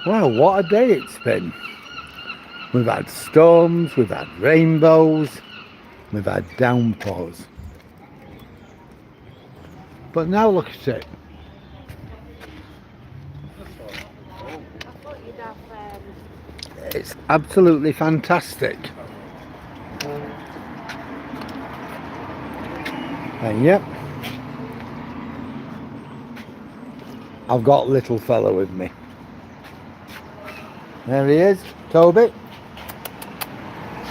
Wow, what a day it's been. We've had storms, we've had rainbows, we've had downpours. But now look at it. It's absolutely fantastic. And yep, I've got little fella with me. There he is, Toby.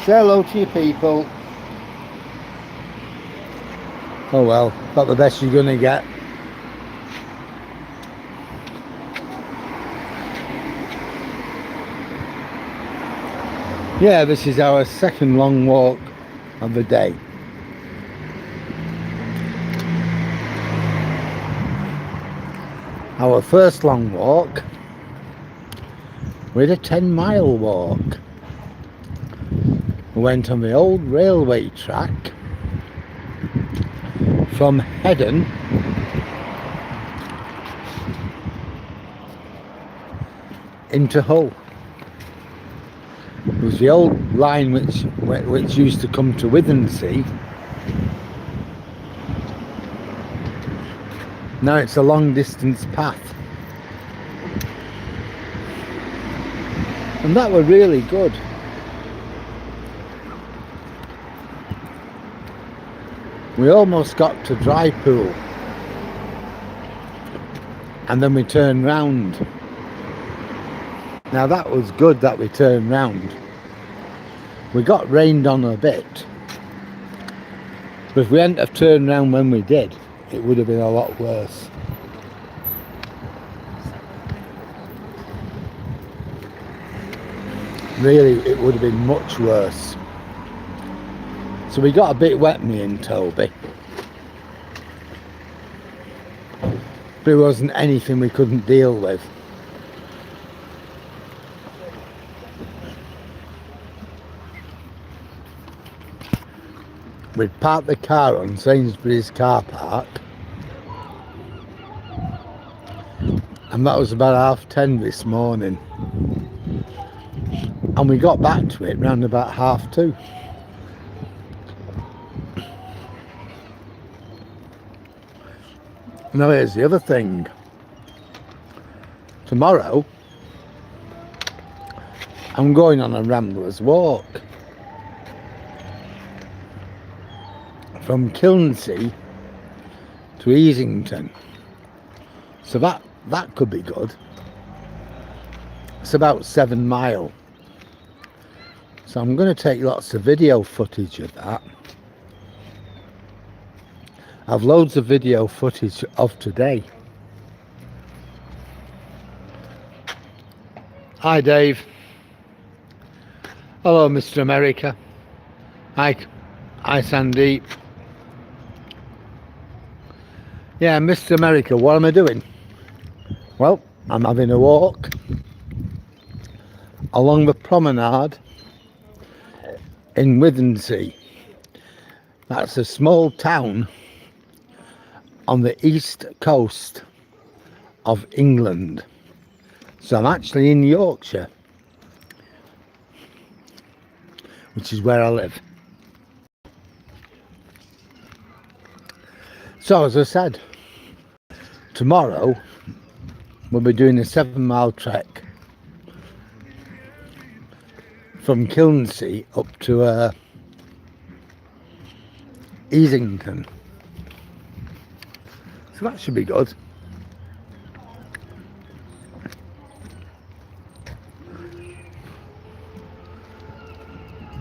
Say hello to your people. Oh well, not the best you're gonna get. Yeah, this is our second long walk of the day. Our first long walk, we had a 10-mile walk. We went on the old railway track from Heddon into Hull. It was the old line which used to come to Withensea. Now it's a long distance path. And that were really good. We almost got to Drypool. And then we turned round. Now that was good that we turned round. We got rained on a bit. But if we hadn't have turned round when we did, it would have been a lot worse. Really, it would have been much worse. So we got a bit wet, me and Toby. But it wasn't anything we couldn't deal with. We'd parked the car on Sainsbury's car park. And that was about 10:30 this morning. And we got back to it round about 2:30. Now here's the other thing. Tomorrow, I'm going on a ramblers walk. From Kilnsea to Easington. So that could be good. It's about 7 miles. So I'm going to take lots of video footage of that. I've loads of video footage of today. Hi Dave. Hello Mr. America. Hi Sandeep. Yeah, Mr. America, what am I doing? Well, I'm having a walk along the Promenade in Withensea. That's a small town on the east coast of England. So I'm actually in Yorkshire, which is where I live. So as I said, tomorrow we'll be doing a 7-mile trek from Kilnsea up to Easington. So that should be good.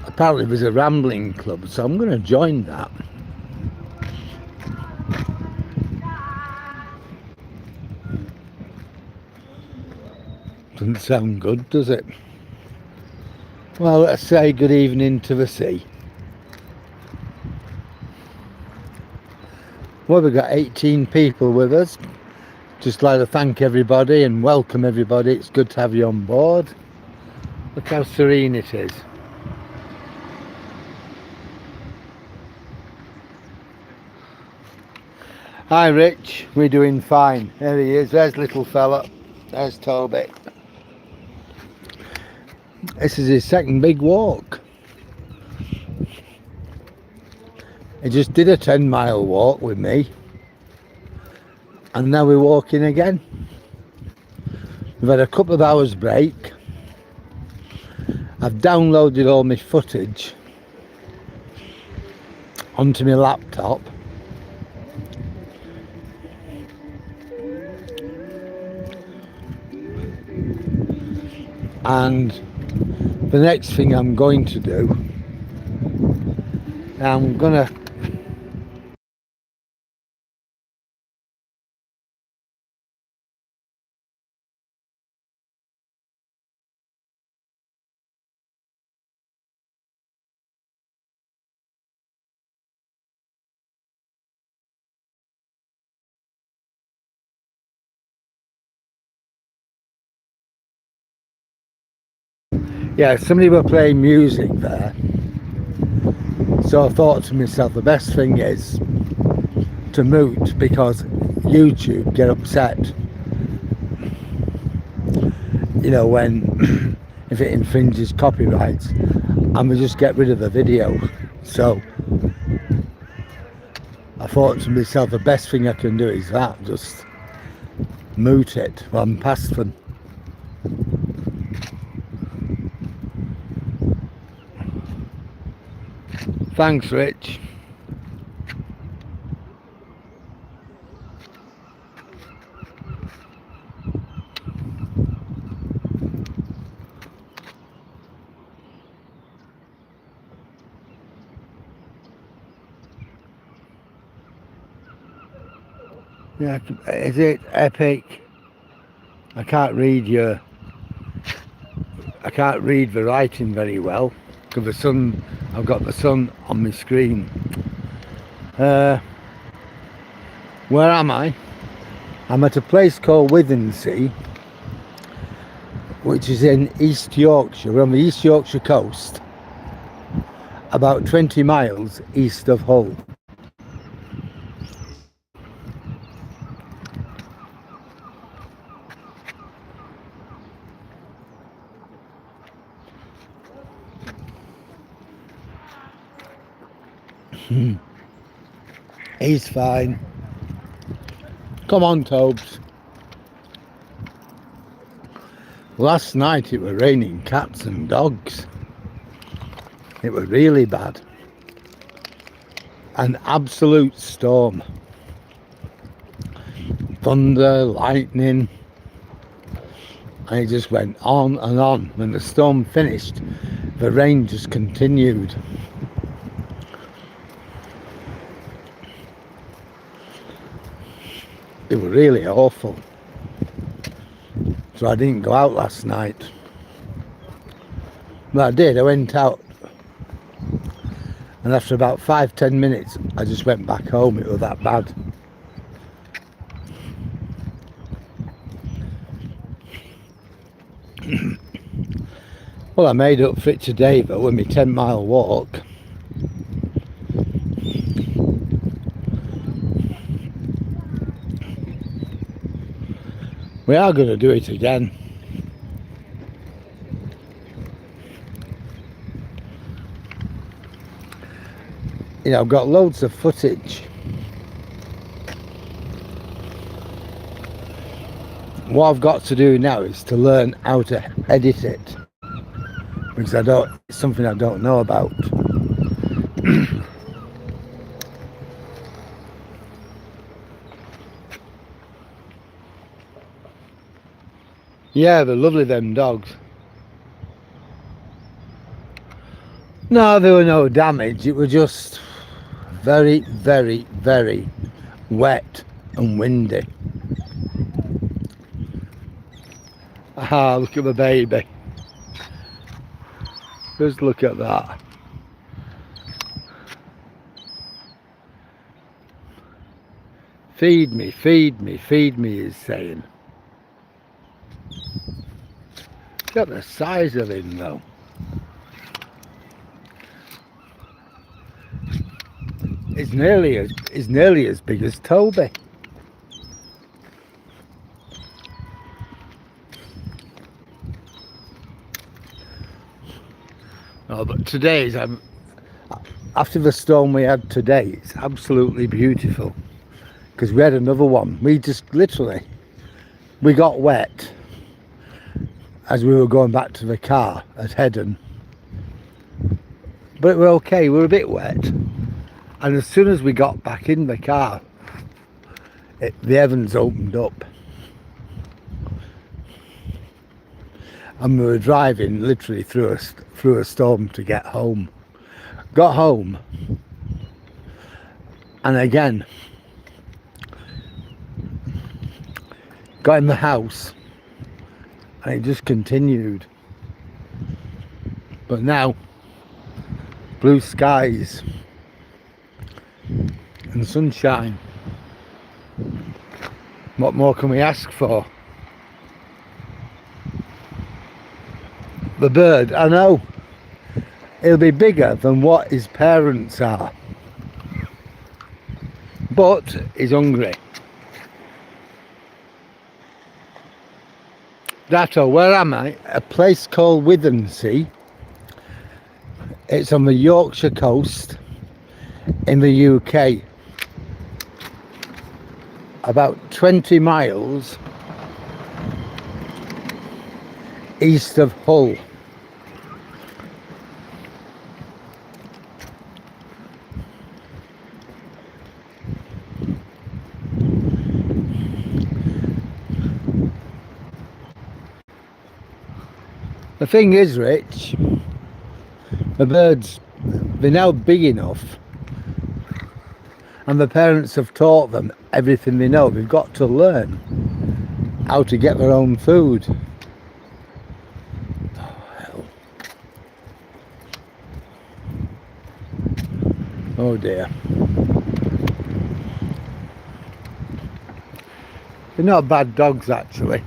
Apparently there's a rambling club, so I'm going to join that. Doesn't sound good, does it? Well, let's say good evening to the sea. Well, we've got 18 people with us. Just like to thank everybody and welcome everybody. It's good to have you on board. Look how serene it is. Hi Rich, we're doing fine. There he is, there's little fella. There's Toby. This is his second big walk. He just did a 10-mile walk with me. And now we're walking again. We've had a couple of hours break. I've downloaded all my footage onto my laptop. And the next thing I'm going to do, I'm gonna yeah, somebody were playing music there, so I thought to myself the best thing is to mute, because YouTube get upset, you know, when if it infringes copyrights, and we just get rid of the video. So I thought to myself the best thing I can do is that, just mute it while I'm past them. Thanks Rich. Yeah, is it epic? I can't read the writing very well because the sun, I've got the sun on my screen. Where am I? I'm at a place called Withensea, which is in East Yorkshire. We're on the East Yorkshire coast, about 20 miles east of Hull. He's fine. Come on, Tobes. Last night it was raining cats and dogs. It was really bad. An absolute storm. Thunder, lightning. And it just went on and on. When the storm finished, the rain just continued. It was really awful. So I didn't go out last night. But I did, I went out. And after about 5-10 minutes, I just went back home. It was that bad. Well, I made up for it today though with my 10-mile walk. We are going to do it again. You know, I've got loads of footage. What I've got to do now is to learn how to edit it, because it's something I don't know about. Yeah, they're lovely, them dogs. No, there were no damage. It was just very, very, very wet and windy. Ah, look at the baby. Just look at that. Feed me, feed me, feed me, he's saying. Look at the size of him though. It's nearly as big as Toby. Oh, but today's, after the storm we had today, it's absolutely beautiful. Because we had another one. We just literally, we got wet as we were going back to the car at Heddon. But we're okay, we were a bit wet. And as soon as we got back in the car, the heavens opened up. And we were driving literally through a storm to get home. Got home, and again, got in the house, and it just continued. But now, blue skies and sunshine. What more can we ask for? The bird, I know, he'll be bigger than what his parents are, but he's hungry. Dato, where am I? A place called Withensea. It's on the Yorkshire coast in the UK, about 20 miles east of Hull. The thing is, Rich, the birds, they're now big enough, and the parents have taught them everything they know. They've got to learn how to get their own food. Oh, hell. Oh dear. They're not bad dogs, actually.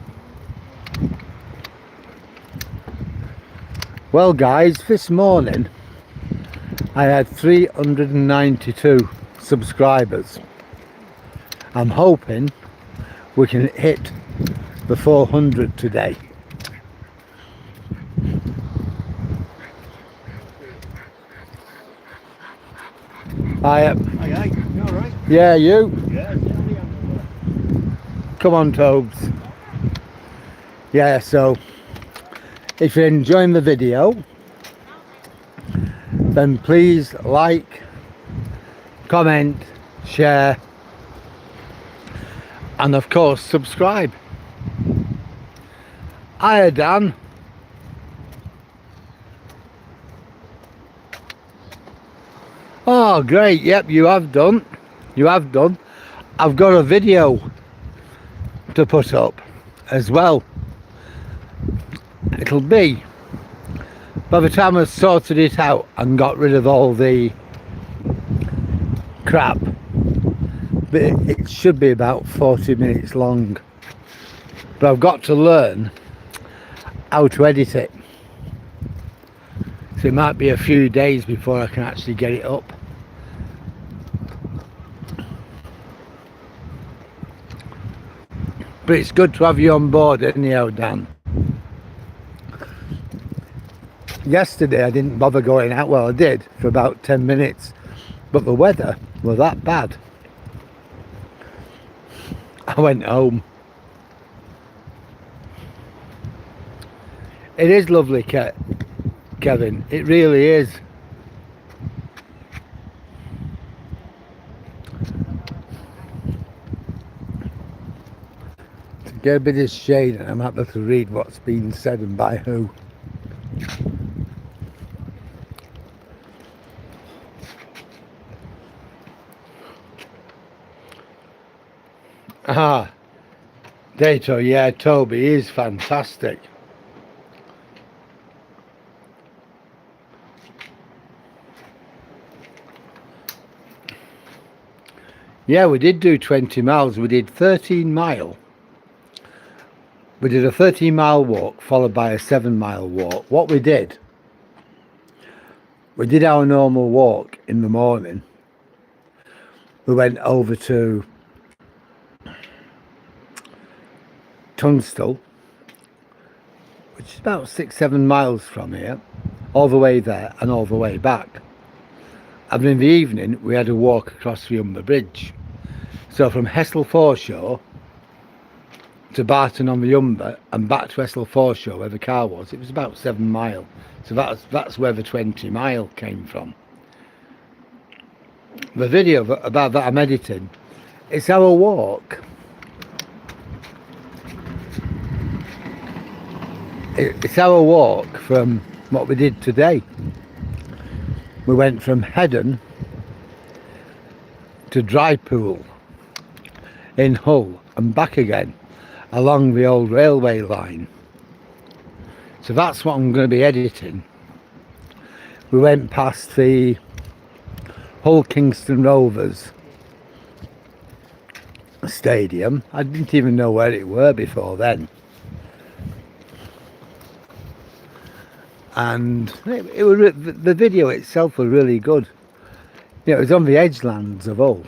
Well guys, this morning I had 392 subscribers. I'm hoping we can hit the 400 today. Aye, you alright? Yeah, you? Yeah. Come on, Tobes. Yeah, so if you're enjoying the video, then please like, comment, share, and of course subscribe. Hiya, Dan. Oh great, yep, you have done. You have done. I've got a video to put up as well. It'll be, by the time I've sorted it out and got rid of all the crap, but it should be about 40 minutes long. But I've got to learn how to edit it. So it might be a few days before I can actually get it up. But it's good to have you on board anyhow, Dan. Yesterday I didn't bother going out. Well, I did for about 10 minutes, but the weather was that bad. I went home. It is lovely, Kevin. It really is. To get a bit of shade, and I'm happy to read what's been said and by who. Ah, Dato, yeah, Toby is fantastic. Yeah, we did do 20 miles. We did 13 mile. We did a 13-mile walk followed by a 7-mile walk. What we did our normal walk in the morning. We went over to Tunstall, which is about 6-7 miles from here, all the way there and all the way back. And in the evening we had a walk across the Humber Bridge. So from Hessel Foreshore to Barton on the Humber and back to Hessel Foreshore where the car was, it was about 7 miles. So that's where the 20 mile came from. The video about that I'm editing, it's our walk. It's our walk from what we did today. We went from Heddon to Drypool in Hull and back again along the old railway line. So that's what I'm going to be editing. We went past the Hull Kingston Rovers stadium. I didn't even know where it were before then. And the video itself was really good. You know, it was on the edgelands of Hull.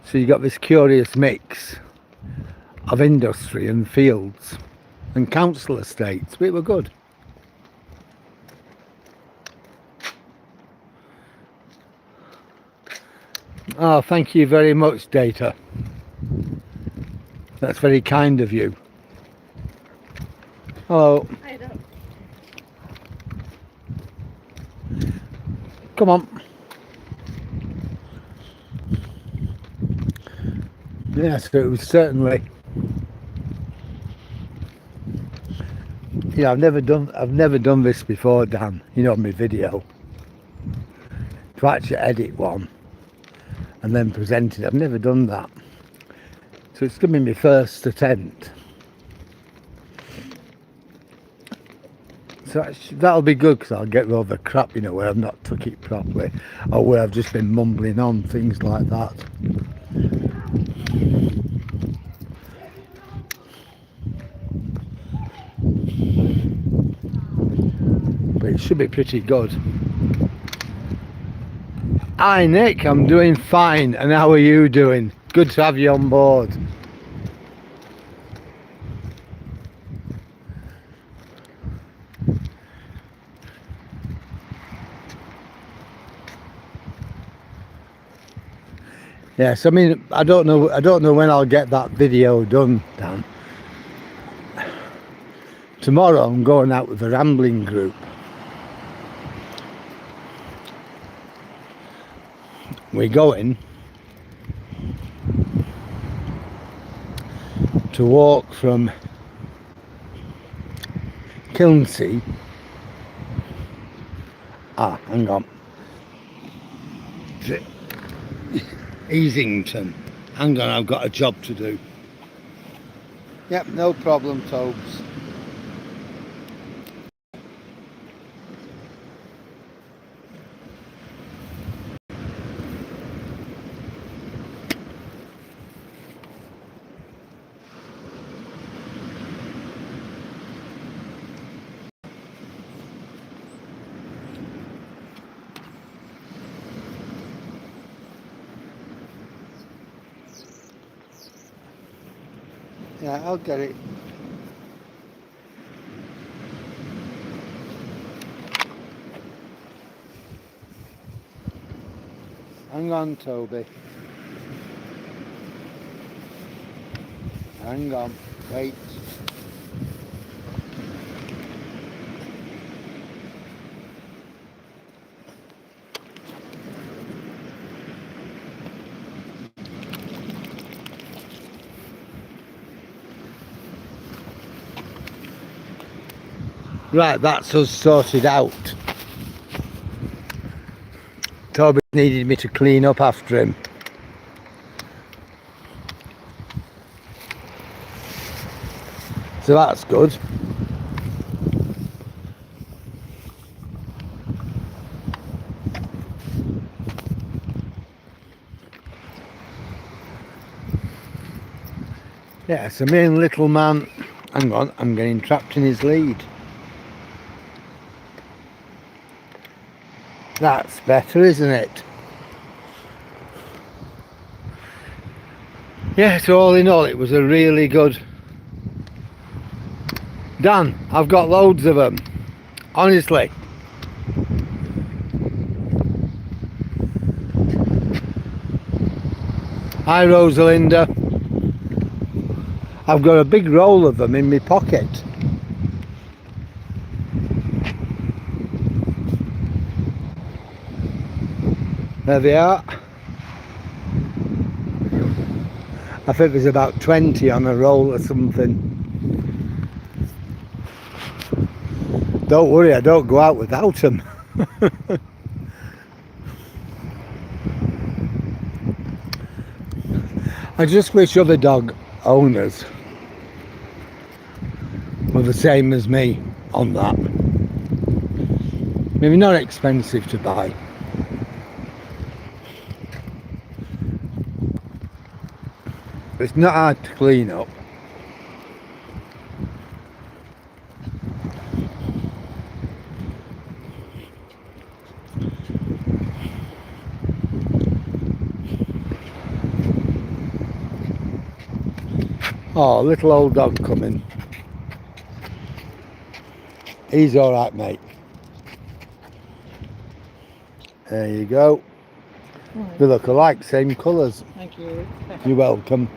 So you got this curious mix of industry and fields and council estates, but it were good. Oh, thank you very much, Data. That's very kind of you. Hello. Come on. Yes, it was certainly. Yeah, I've never done this before, Dan. You know, my video. To actually edit one and then present it. I've never done that. So it's going to be my first attempt. So that'll be good because I'll get rid of the crap, you know, where I've not took it properly or where I've just been mumbling on, things like that. But it should be pretty good. Hi Nick, I'm doing fine, and how are you doing? Good to have you on board. Yes, I mean, I don't know when I'll get that video done, Dan. Tomorrow I'm going out with a rambling group. We're going to walk from Kilnsea. Hang on. Easington. Hang on, I've got a job to do. Yep, no problem, Tobes. Yeah, I'll get it. Hang on, Toby. Hang on. Wait. Right, that's us sorted out. Toby needed me to clean up after him. So that's good. Yeah, so me and little man, hang on, I'm getting trapped in his lead. That's better, isn't it? Yeah, so all in all, it was a really good... Dan, I've got loads of them. Honestly. Hi Rosalinda. I've got a big roll of them in my pocket. There they are. I think there's about 20 on a roll or something. Don't worry, I don't go out without them. I just wish other dog owners were the same as me on that. Maybe not expensive to buy. It's not hard to clean up. Oh, little old dog coming. He's alright, mate. There you go. Right. They look alike, same colours. Thank you. You're welcome.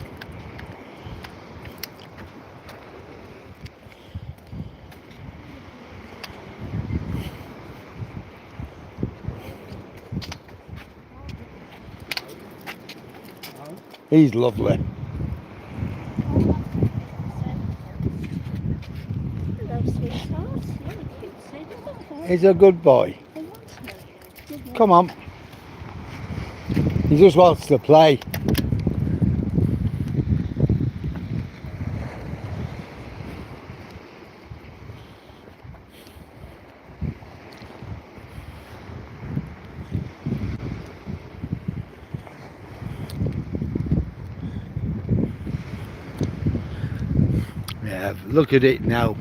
He's lovely. Hello, sweetheart. Yeah, you can say that. He's a good boy. He wants me. Good boy. Come on. He just wants to play. Yeah, look at it now.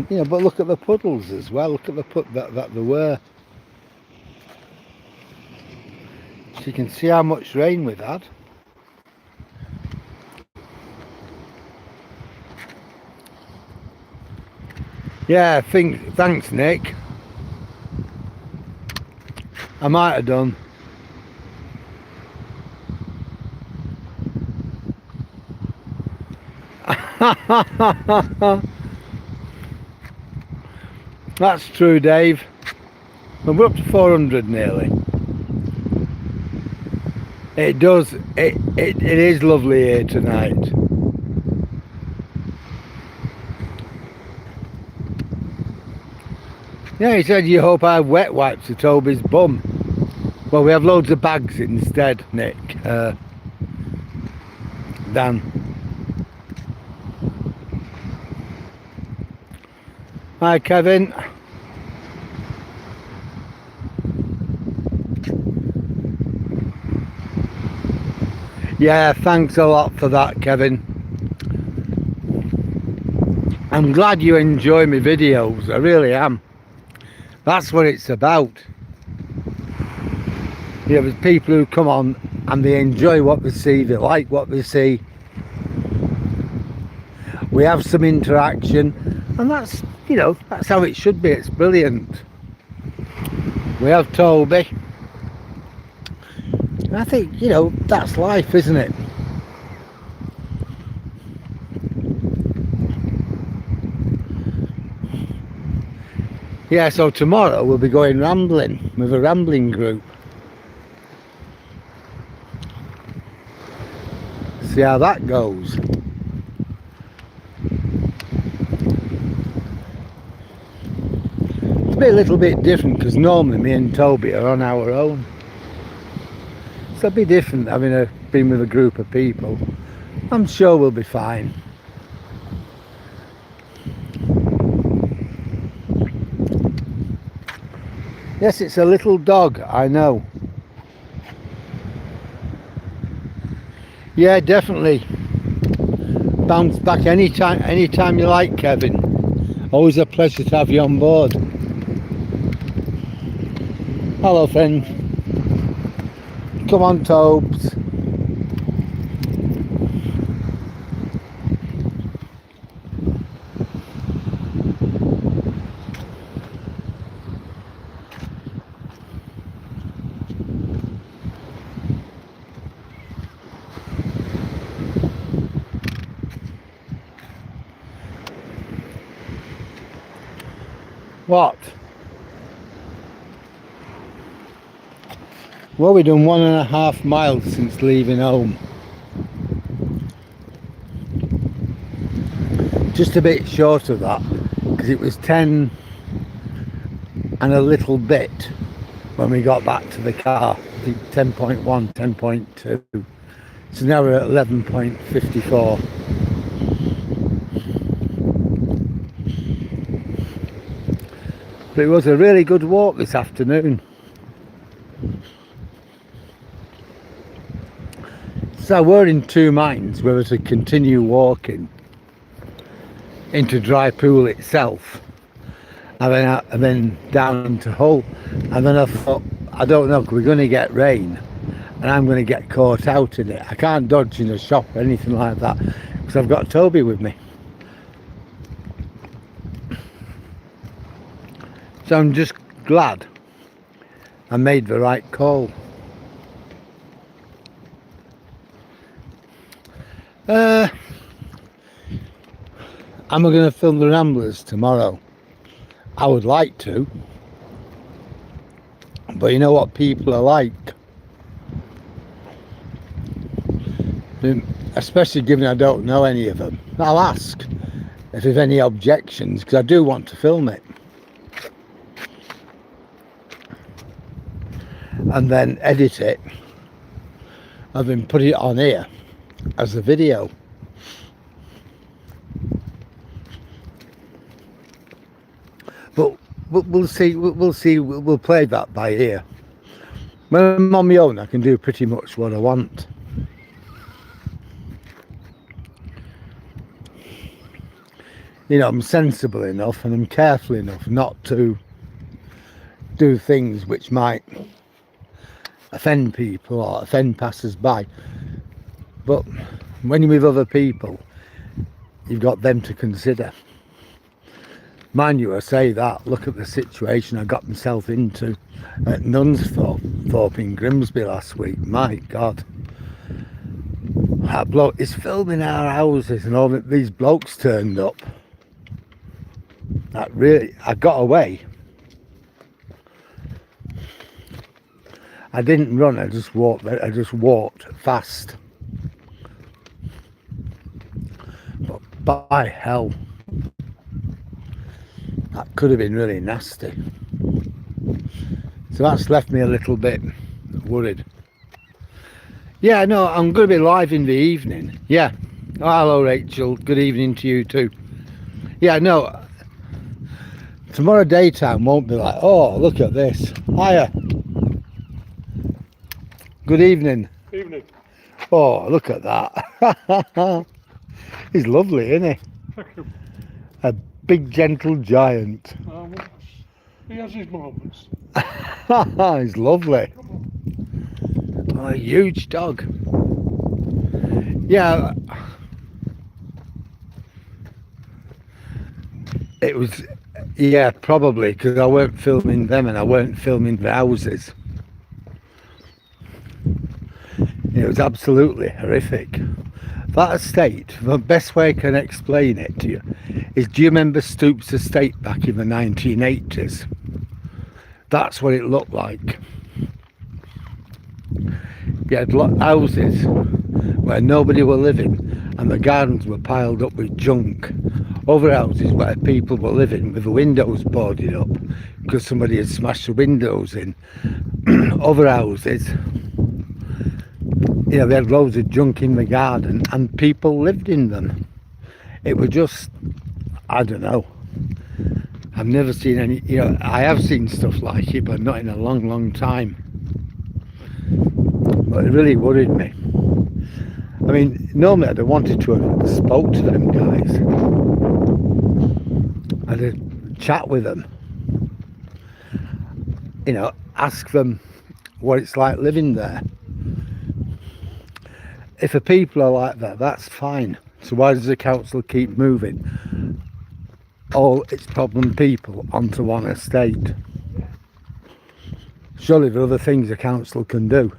Yeah, but look at the puddles as well. Look at the put that there were. So you can see how much rain we've had. Yeah, thanks Nick. I might have done. That's true, Dave. We're up to 400 nearly. It does. It is lovely here tonight. Yeah, he said you hope I have wet wipes to Toby's bum. Well, we have loads of bags instead, Nick. Dan. Hi, Kevin. Yeah, thanks a lot for that, Kevin. I'm glad you enjoy my videos, I really am. That's what it's about. You know, there's people who come on and they enjoy what they see, they like what they see. We have some interaction, and that's, you know, that's how it should be. It's brilliant. We have Toby. And I think, you know, that's life, isn't it? Yeah, so tomorrow we'll be going rambling with a rambling group. See how that goes. It'll be a little bit different because normally me and Toby are on our own. So it'll be different having been with a group of people. I'm sure we'll be fine. Yes, it's a little dog, I know. Yeah, definitely. Bounce back anytime you like, Kevin. Always a pleasure to have you on board. Hello, friend. Come on, Tobes. What? Well, we've done 1.5 miles since leaving home. Just a bit short of that, because it was 10 and a little bit when we got back to the car. I think 10.1, 10.2. So now we're at 11.54. But it was a really good walk this afternoon. So we're in two minds whether to continue walking into Dry Pool itself and then down into Hull. And then I thought, I don't know, 'cause we're going to get rain and I'm going to get caught out in it. I can't dodge in a shop or anything like that because I've got Toby with me. So I'm just glad I made the right call. Am I going to film the Ramblers tomorrow? I would like to. But you know what people are like. Especially given I don't know any of them. I'll ask if there's any objections because I do want to film it. And then edit it and then put it on here as a video. But we'll see. We'll play that by ear. When I'm on my own, I can do pretty much what I want. You know, I'm sensible enough and I'm careful enough not to do things which might offend people or offend passers-by. But when you're with other people, you've got them to consider. Mind you, I say that, look at the situation I got myself into at Nunsthorpe in Grimsby last week. My God. That bloke is filming our houses and all these blokes turned up. That really, I got away. I didn't run, I just walked fast. But by hell, that could have been really nasty. So that's left me a little bit worried. Yeah, no, I'm going to be live in the evening. Yeah. Oh, hello, Rachel. Good evening to you too. Yeah, no. Tomorrow daytime won't be like, oh, look at this. Hiya. Good evening. Evening. Oh, look at that. He's lovely, isn't he? A big, gentle giant. He has his moments. He's lovely. Oh, a huge dog. Yeah. It was, yeah, probably, because I weren't filming them and I weren't filming the houses. It was absolutely horrific. That estate, the best way I can explain it to you is, do you remember Stoops Estate back in the 1980s? That's what it looked like. You had houses where nobody were living and the gardens were piled up with junk. Other houses where people were living with the windows boarded up because somebody had smashed the windows in. Other houses, you know, they had loads of junk in the garden and people lived in them. It was just, I don't know. I've never seen any, you know, I have seen stuff like it, but not in a long, long time. But it really worried me. I mean, normally I'd have wanted to have spoke to them guys. I'd have chat with them. You know, ask them what it's like living there. If the people are like that, that's fine. So why does the council keep moving all its problem people onto one estate? Surely there are other things the council can do.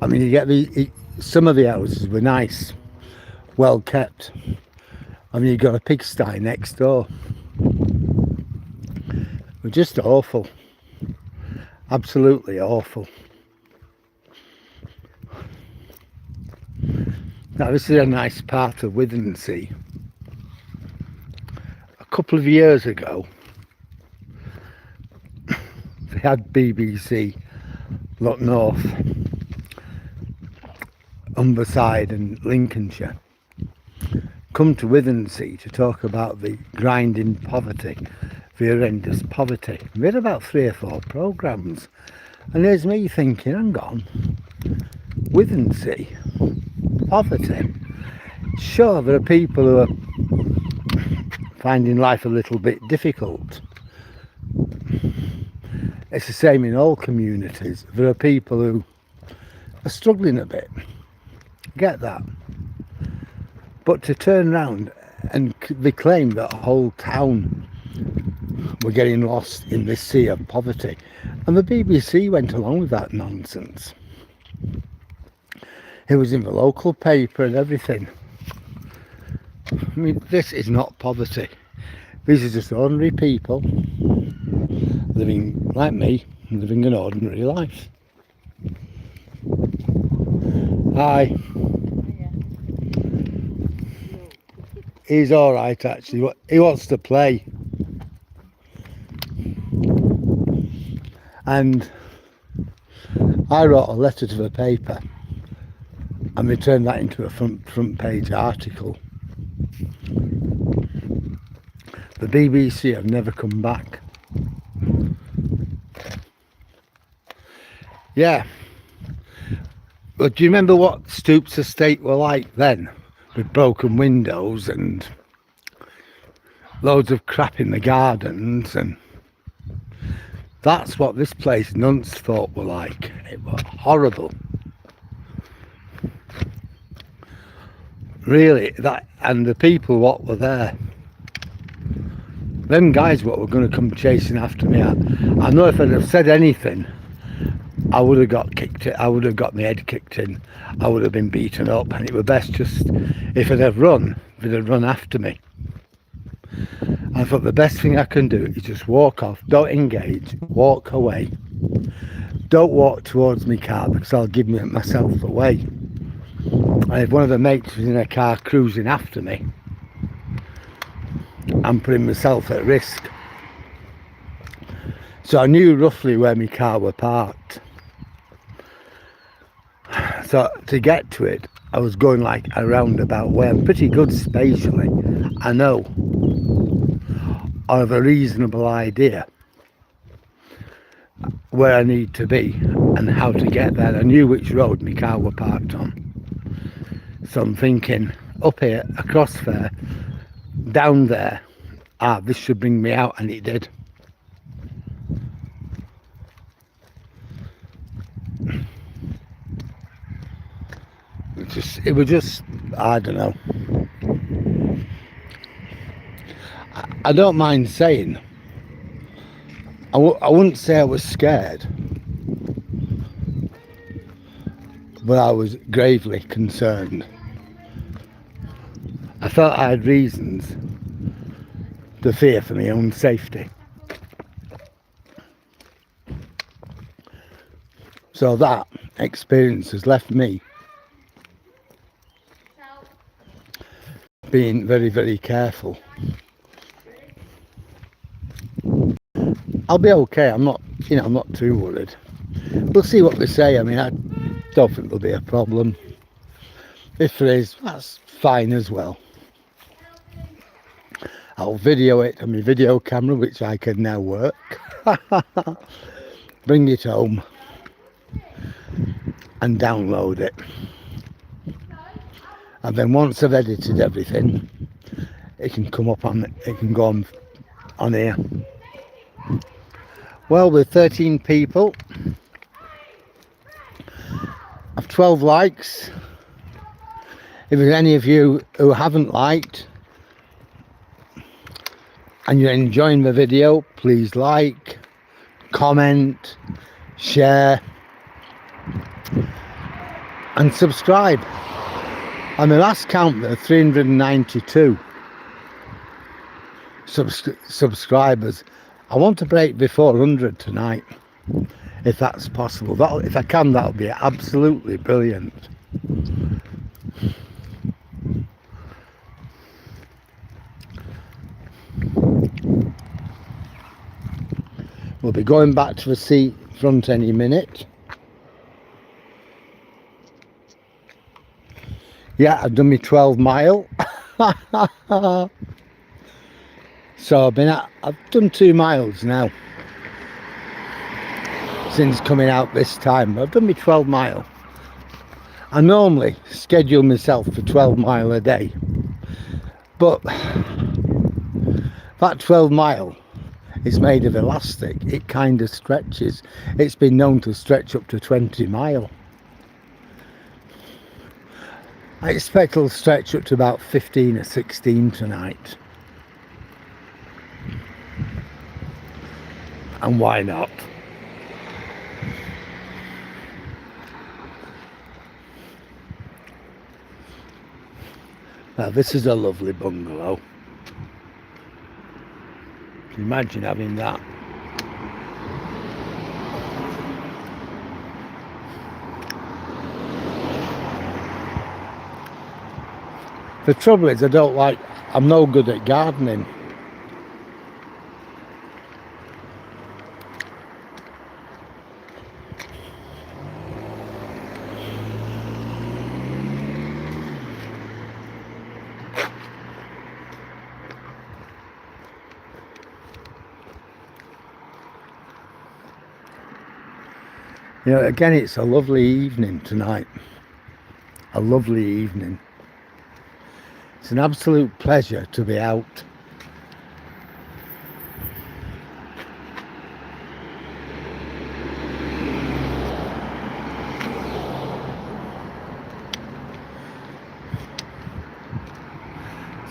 I mean, you get some of the houses were nice, well kept, I mean, you've got a pigsty next door. We're just awful. Absolutely awful. Now, this is a nice part of Withensea. A couple of years ago, they had BBC Look North, Humberside and Lincolnshire come to Withensea to talk about the grinding poverty, the horrendous poverty. We had about 3 or 4 programmes, and there's me thinking, hang on, Withensea, poverty. Sure, there are people who are finding life a little bit difficult. It's the same in all communities. There are people who are struggling a bit. Get that. But to turn around and they claim that a whole town were getting lost in this sea of poverty, and the BBC went along with that nonsense. It was in the local paper and everything. I mean, this is not poverty. These are just ordinary people living like me, living an ordinary life. Hi. He's alright actually, he wants to play. And I wrote a letter to the paper and they turned that into a front page article. The BBC have never come back. Yeah. But do you remember what Stoops Estate were like then? With broken windows and loads of crap in the gardens, and that's what this place Nunsthorpe were like. It was horrible. Really, that, and the people what were there, them guys what were going to come chasing after me, I know if I'd have said anything, I would have got kicked. I would have got my head kicked in. I would have been beaten up, and it were best just if I'd have run, they'd have run after me. I thought the best thing I can do is just walk off. Don't engage. Walk away. Don't walk towards my car because I'll give myself away. And if one of the mates was in a car cruising after me, I'm putting myself at risk. So I knew roughly where my car were parked. So to get to it, I was going like a roundabout way. I'm pretty good spatially, I know, I have a reasonable idea where I need to be and how to get there. I knew which road my car were parked on. So I'm thinking, up here, across there, down there, this should bring me out, and it did. It was just, I don't know. I don't mind saying, I wouldn't say I was scared, but I was gravely concerned. I felt I had reasons to fear for my own safety. So that experience has left me being very, very careful. I'll be okay. I'm not too worried. We'll see what they say. I mean, I don't think there'll be a problem. If there is, that's fine as well. I'll video it on my video camera, which I can now work. Bring it home and download it. And then once I've edited everything, it can come up on, it can go on here. Well, with 13 people, I've 12 likes. If there's any of you who haven't liked and you're enjoying the video, please like, comment, share and subscribe. On the last count there are 392. subscribers. I want to break before 100 tonight, if that's possible. If I can, that'll be absolutely brilliant. We'll be going back to the seafront any minute. Yeah, I've done my 12 mile. So I've done 2 miles now since coming out this time. I've done my 12 mile. I normally schedule myself for 12 mile a day, but that 12 mile is made of elastic. It kind of stretches. It's been known to stretch up to 20 mile. I expect it'll stretch up to about 15 or 16 tonight. And why not? Now this is a lovely bungalow. Can you imagine having that? The trouble is I'm no good at gardening. You know, again, it's a lovely evening tonight. A lovely evening. It's an absolute pleasure to be out.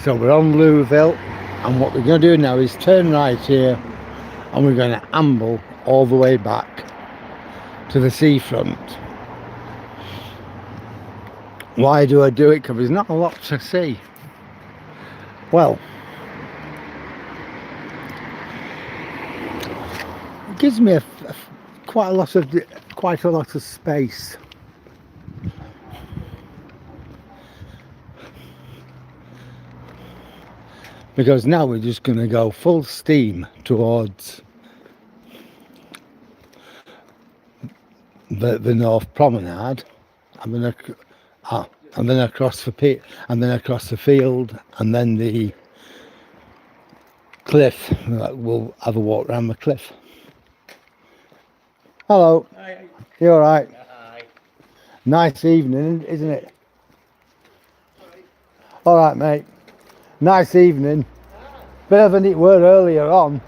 So we're on Louisville, and what we're going to do now is turn right here, and we're going to amble all the way back to the seafront. Why do I do it? Because there's not a lot to see. Well, it gives me quite a lot of space. Because now we're just going to go full steam towards the North Promenade, and then across the field, and then the cliff. We'll have a walk around the cliff. Hello. Hi. You all right? Hi. Nice evening, isn't it? All right, mate. Nice evening. Better than it were earlier on.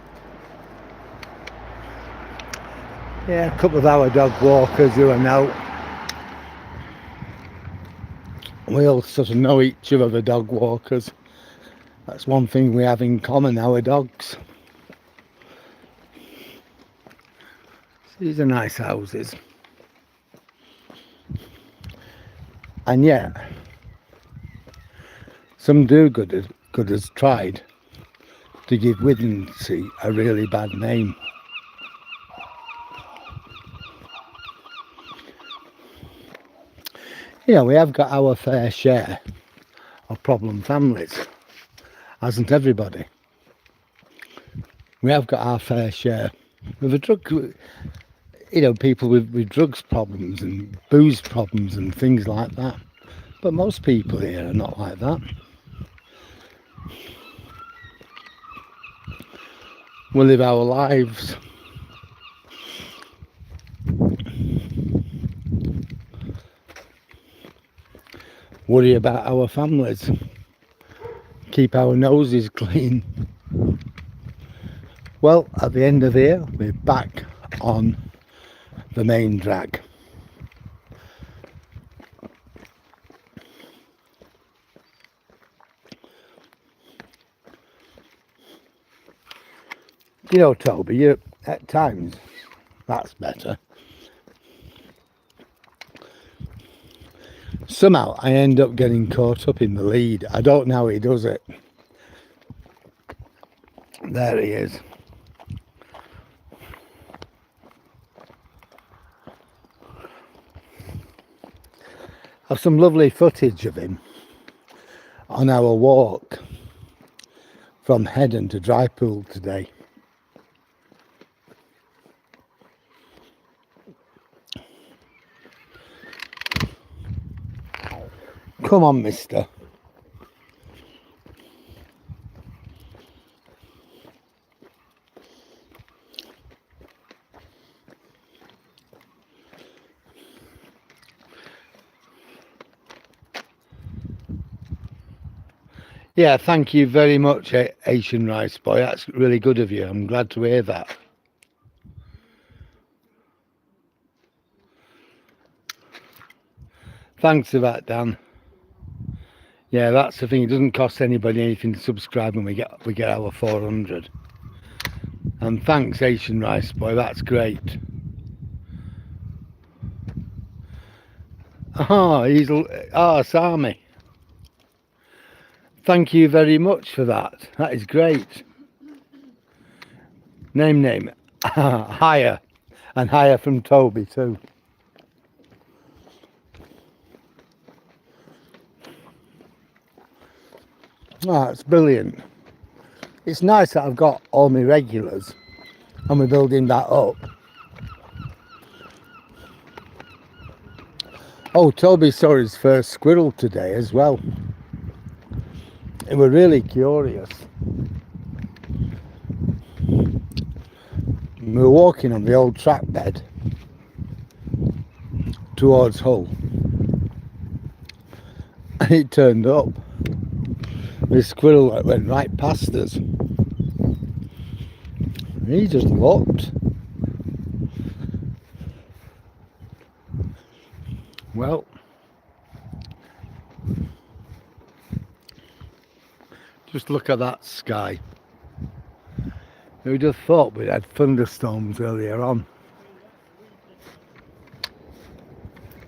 Yeah, a couple of our dog walkers who I know. We all sort of know each other, the dog walkers. That's one thing we have in common, our dogs. These are nice houses. And yet, some do-gooders tried to give Withensea a really bad name. You know, we have got our fair share of problem families, hasn't everybody? We have got our fair share of the drug, you know, people with drugs problems and booze problems and things like that. But most people here are not like that. We live our lives. Worry about our families. Keep our noses clean. Well, at the end of the year, we're back on the main drag. You know, Toby, you at times that's better. Somehow I end up getting caught up in the lead. I don't know how he does it. There he is. Have some lovely footage of him on our walk from Heddon to Drypool today. Come on, mister. Yeah, thank you very much, Asian Rice Boy. That's really good of you. I'm glad to hear that. Thanks for that, Dan. Yeah, that's the thing. It doesn't cost anybody anything to subscribe, and we get our 400. And thanks, Asian Rice Boy. That's great. Sami. Thank you very much for that. That is great. Name. Higher. And higher from Toby too. Oh, it's brilliant. It's nice that I've got all my regulars and we're building that up. Oh, Toby saw his first squirrel today as well. They were really curious. We were walking on the old track bed towards Hull. And it turned up. This squirrel that went right past us. He just looked. Well, just look at that sky. Who'd have thought we'd had thunderstorms earlier on?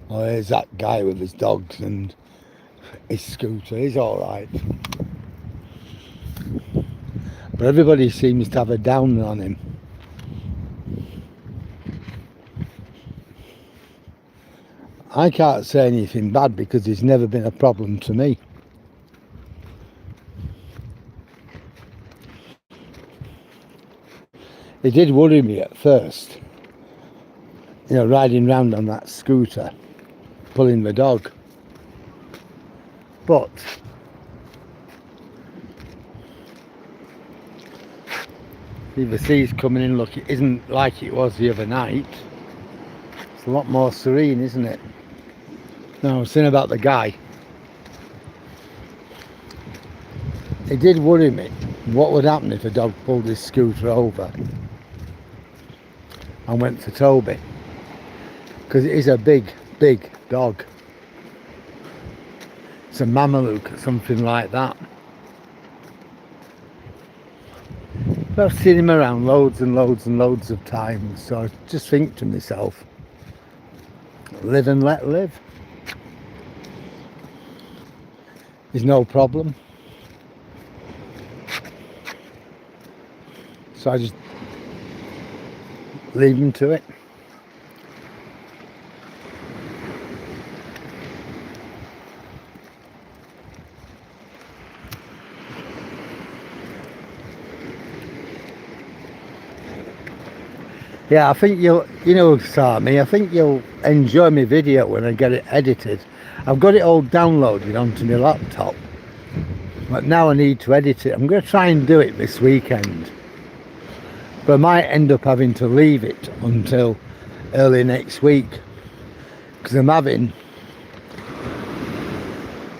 Oh, there's that guy with his dogs and his scooter. He's all right. But everybody seems to have a downer on him. I can't say anything bad because he's never been a problem to me. It did worry me at first, you know, riding round on that scooter, pulling the dog. But the sea's coming in, look, it isn't like it was the other night. It's a lot more serene, isn't it? Now, I was saying about the guy. It did worry me. What would happen if a dog pulled his scooter over and went for Toby? Because it is a big dog. It's a Mameluke or something like that. But I've seen him around loads and loads of times, so I just think to myself, live and let live. There's no problem. So I just leave him to it. Yeah, I think you know, Sami, I think you'll enjoy my video when I get it edited. I've got it all downloaded onto my laptop, but now I need to edit it. I'm going to try and do it this weekend, but I might end up having to leave it until early next week because I'm having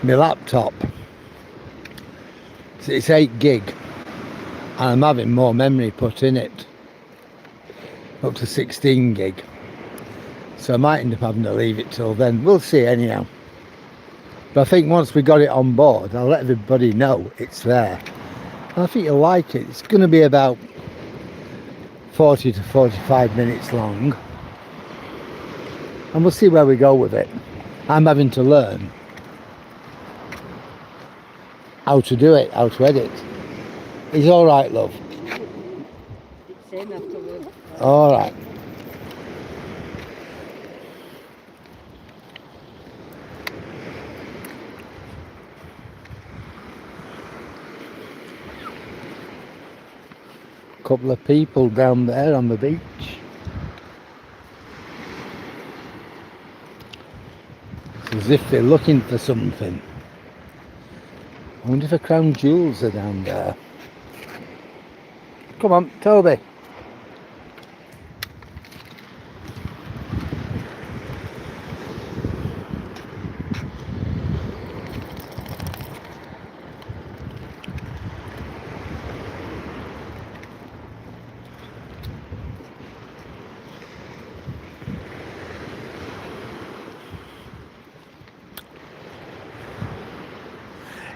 my laptop. So it's 8 gig and I'm having more memory put in it, up to 16 gig. So I might end up having to leave it till then. We'll see anyhow. But I think once we got it on board, I'll let everybody know it's there. And I think you'll like it. It's going to be about 40 to 45 minutes long. And we'll see where we go with it. I'm having to learn how to do it, how to edit. He's all right, love. gets in afterwards. All right. Couple of people down there on the beach. It's as if they're looking for something. I wonder if the crown jewels are down there. Come on, Toby.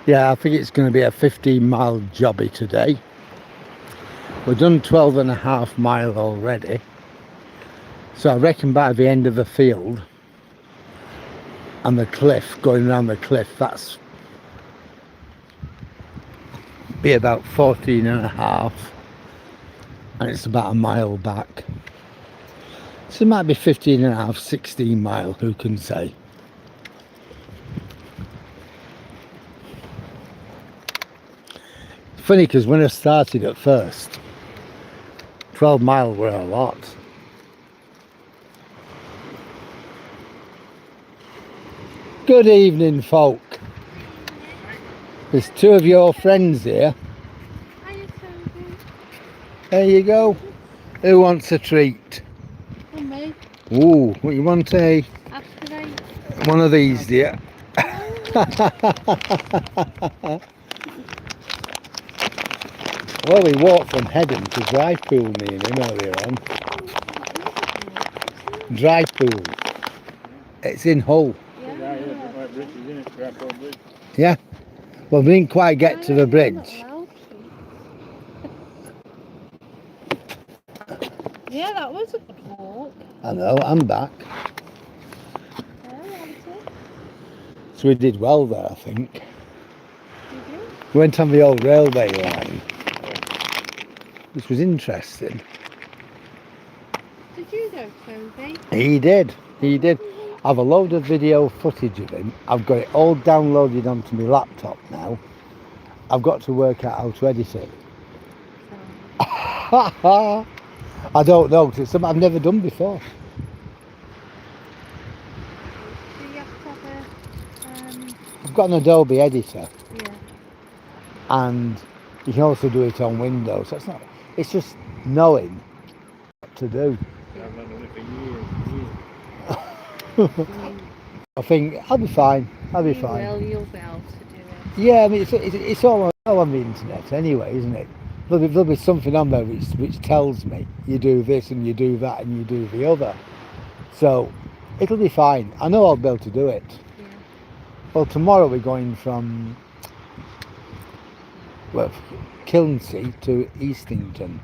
Yeah, I think it's going to be a 15-mile jobby today. We've done 12.5 miles already. So I reckon by the end of the field and the cliff, going around the cliff, that's be about 14.5, and it's about a mile back. So it might be 15.5, 16 mile, who can say? Funny, because when I started at first, 12 mile were a lot. Good evening, folk. There's two of your friends here. Hiya, Toby. There you go. Who wants a treat? Oh, me. Ooh, what you want, eh? After 8. One of these, dear. Well, we walked from Headham to Dry Pool, me and him, earlier on. Dry Pool. It's in Hull. Yeah. Well, we didn't quite get to the bridge. Yeah, that was a good walk. I know, I'm back. Yeah, wasn't it? So we did well there, I think. Did you? We went on the old railway line, which was interesting. Did you go, Toby? He did. I have a load of video footage of him. I've got it all downloaded onto my laptop now. I've got to work out how to edit it. I don't know, 'cause it's something I've never done before. Do you have to have a, I've got an Adobe editor, yeah. and you can also do it on Windows. So it's just knowing what to do. I think I'll be fine. I'll be fine. Well, you'll be able to do it. Yeah, I mean, it's all on the internet anyway, isn't it? There'll be something on there which tells me you do this and you do that and you do the other. So it'll be fine. I know I'll be able to do it. Yeah. Well, tomorrow we're going from Kilnsea to Eastington.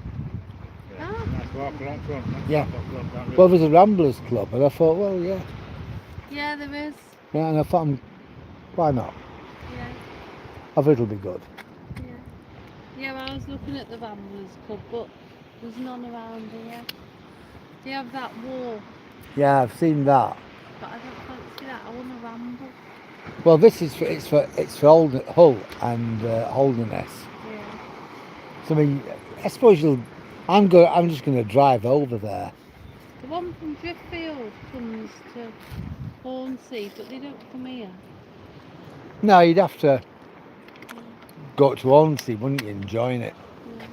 Ah, Yeah. Well, there's a Ramblers club, and I thought, well, yeah, yeah, there is. yeah, and I thought, why not? Yeah, I thought it'll be good. yeah. Yeah, well, I was looking at the Ramblers Club, but there's none around here. They have that wall, Yeah, I've seen that. but I don't fancy that. I want to ramble. Well, this is for Hull and Holderness. Yeah. So I mean, I suppose I'm just going to drive over there. The one from Driffield comes to Hornsea, but they don't come here. No, you'd have to go to Hornsea, wouldn't you, and join it, Yeah.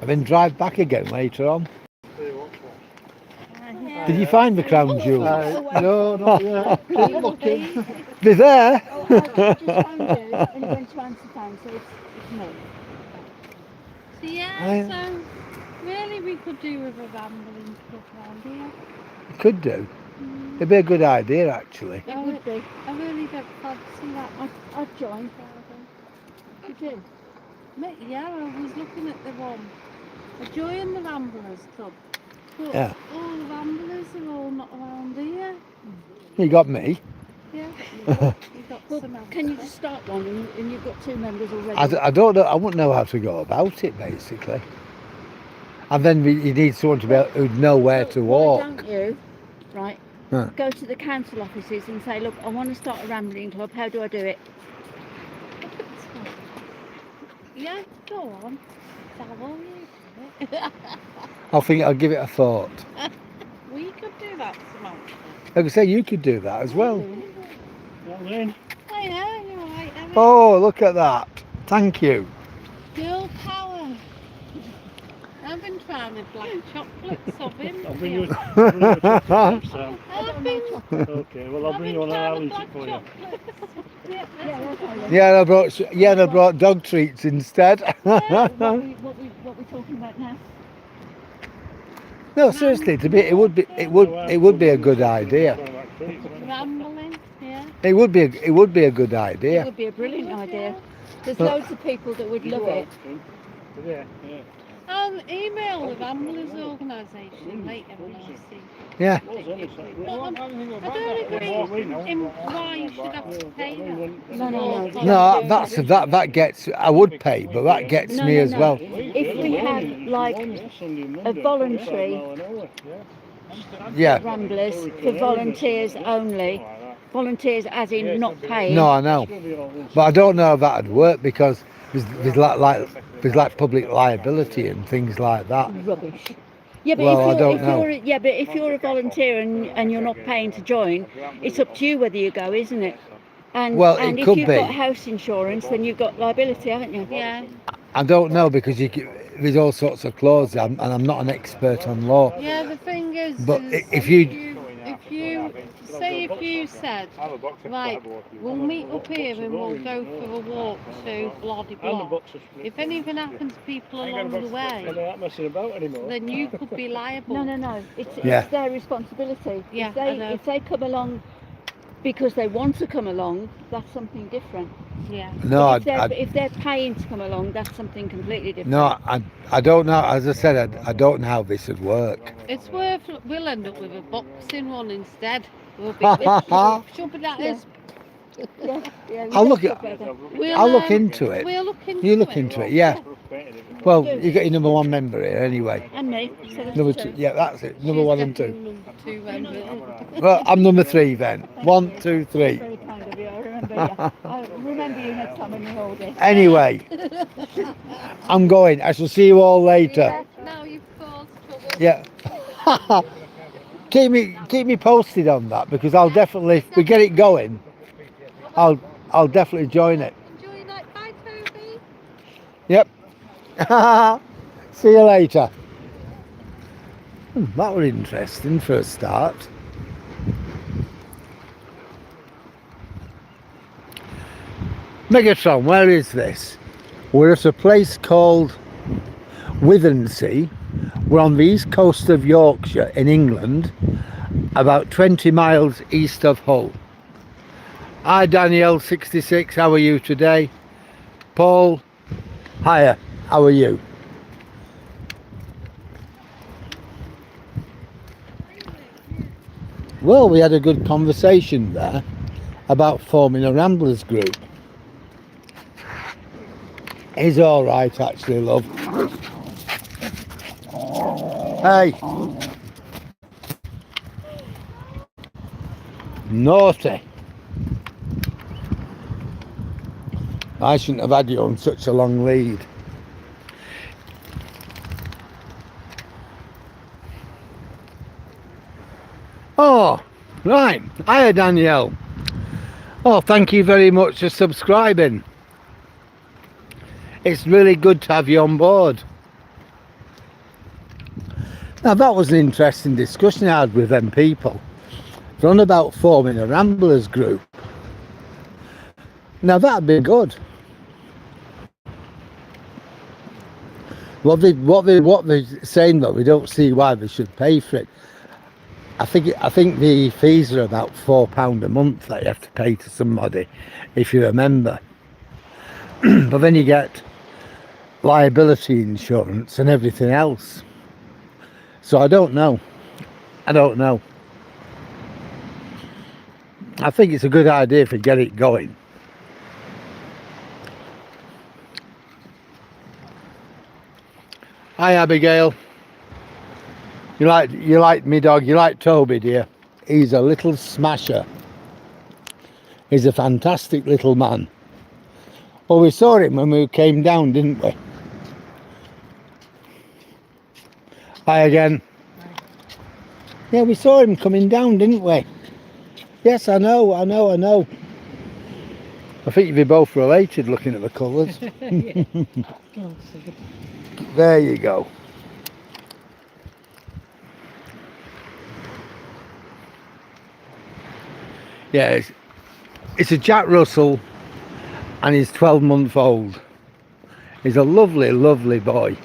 and then drive back again later on. Yeah. Did you find the crown jewel? No, not yet. Keep looking. They're there. Oh, I just found you and went to answer phone, so it's me. So yeah, I- so really we could do with a rambling club round here. Could do. It'd be a good idea, actually. It would be. I really don't fancy that. I'd join. You do? Yeah, I was looking at the one. I joined the Ramblers Club. But Yeah. all the Ramblers are all not around here. You got me. Yeah. You got Well, some can you else. just start one and you've got 2 members already? I don't know. I wouldn't know how to go about it, basically. And then you need someone to be able, who'd know where to Why walk. don't you, right, Huh. go to the council offices and say, look, I want to start a rambling club. How do I do it? Yeah, go on. Tell all you do it. I'll give it a thought. We could do that, Samantha. Like I say, you could do that as well. Well then, Oh yeah, you're right, Emma. Oh, look at that. Thank you. Girl power. I've been trying the black chocolates of him. I'll bring you a chocolate, Sam. I've been Okay, well I'll bring you one and I'll eat it for you. Yeah, that's all right. Yeah, they brought dog treats instead. What we talking about now? No, seriously, it would be a good idea. rambling, yeah. It would be a good It idea. would be a brilliant idea. There's But- loads of people that would love it. Yeah. Email the Ramblers organisation later when I see. Yeah. I don't agree in why you should have to pay that. No, that gets. I would pay, but that gets me as well. If we have like a voluntary Yeah. ramblers for volunteers only, volunteers as in not paying. No, I know, but I don't know if that'd work because there's like public liability and things like that. Rubbish. Yeah, but Well, I don't if know. you're but if you're a volunteer and you're not paying to join, it's up to you whether you go, isn't it? And Well, it and if could you've be. got house insurance, then you've got liability, haven't you? Yeah, I don't know because there's all sorts of clauses, and I'm not an expert on law. yeah. The thing is, But is if you- if you said, right, we'll meet up here and we'll go for a walk to bloody blah. If anything happens to people along the I'm way, not messing about anymore. then you could be liable. No. It's Yeah. their responsibility. Yeah, I know. If they come along because they want to come along, that's something different. Yeah. No, If they're paying to come along, that's something completely different. no, I don't know. As I said, I don't know how this would work. It's worth. We'll end up with a boxing one instead. We'll be jumping at us. Yeah, I'll look at- We'll, I'll look into it. We'll look into You look it. into it, yeah. Well, you got your number one member here anyway. And me. So that's Number two. two, yeah, that's it. Number She's one and definitely two. number two, Well, I'm number three then. 1, 2, 3. Very kind of you. I remember you. I remember you next time when you're older. Anyway, I'm going. I shall see you all later. Now you've caused trouble. Yeah. keep me posted on that because I'll definitely, if we get it going, I'll definitely join it. Enjoy your night. Bye, Toby. Yep. See you later. That was interesting for a start. Megatron, where is this? We're at a place called Withensea. We're on the east coast of Yorkshire in England, about 20 miles east of Hull. Hi Danielle, 66, how are you today? Paul, hiya, how are you? Well, we had a good conversation there about forming a Ramblers group. He's all right, actually, love. Hey. Naughty. I shouldn't have had you on such a long lead. Oh, right. Hiya, Danielle. Oh, thank you very much for subscribing. It's really good to have you on board. Now, that was an interesting discussion I had with them people. They're on about forming a Ramblers group. Now, that'd be good. What they're saying though, we don't see why they should pay for it. I think the fees are about £4 a month that you have to pay to somebody, if you remember. But then you get liability insurance and everything else. So I don't know. I think it's a good idea if we get it going. Hi Abigail. You like me dog, you like Toby, dear. He's a little smasher. He's a fantastic little man. Well, we saw him when we came down, didn't we? Hi again. Yeah, we saw him coming down, didn't we? Yes, I know. I think you'd be both related looking at the colours. There you go. Yeah, it's a Jack Russell and he's 12-month-old. He's a lovely, lovely boy.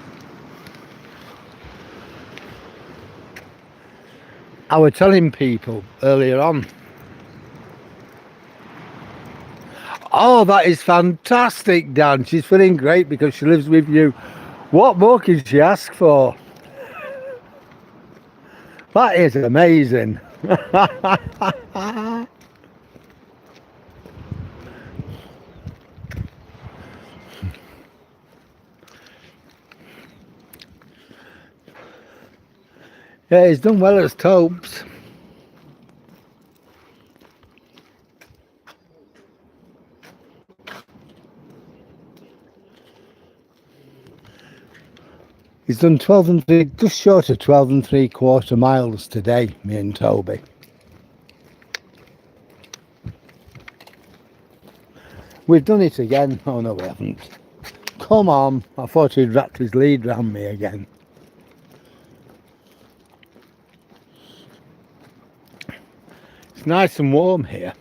I was telling people earlier on, oh, that is fantastic, Dan. She's feeling great because she lives with you. What more can she ask for? That is amazing. Yeah, he's done well as Tobes. He's done 12 and 3, just short of 12 and 3/4 miles today, me and Toby. We've done it again. Oh no, we haven't. Come on, I thought he'd wrapped his lead round me again. It's nice and warm here.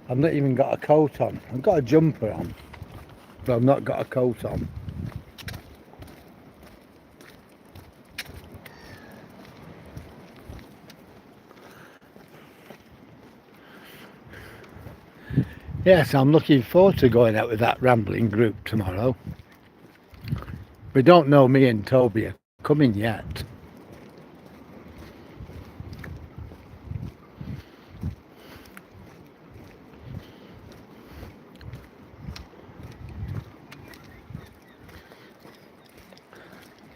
I've not even got a coat on. I've got a jumper on, but I've not got a coat on. Yes, I'm looking forward to going out with that rambling group tomorrow. We don't know me and Toby are coming yet.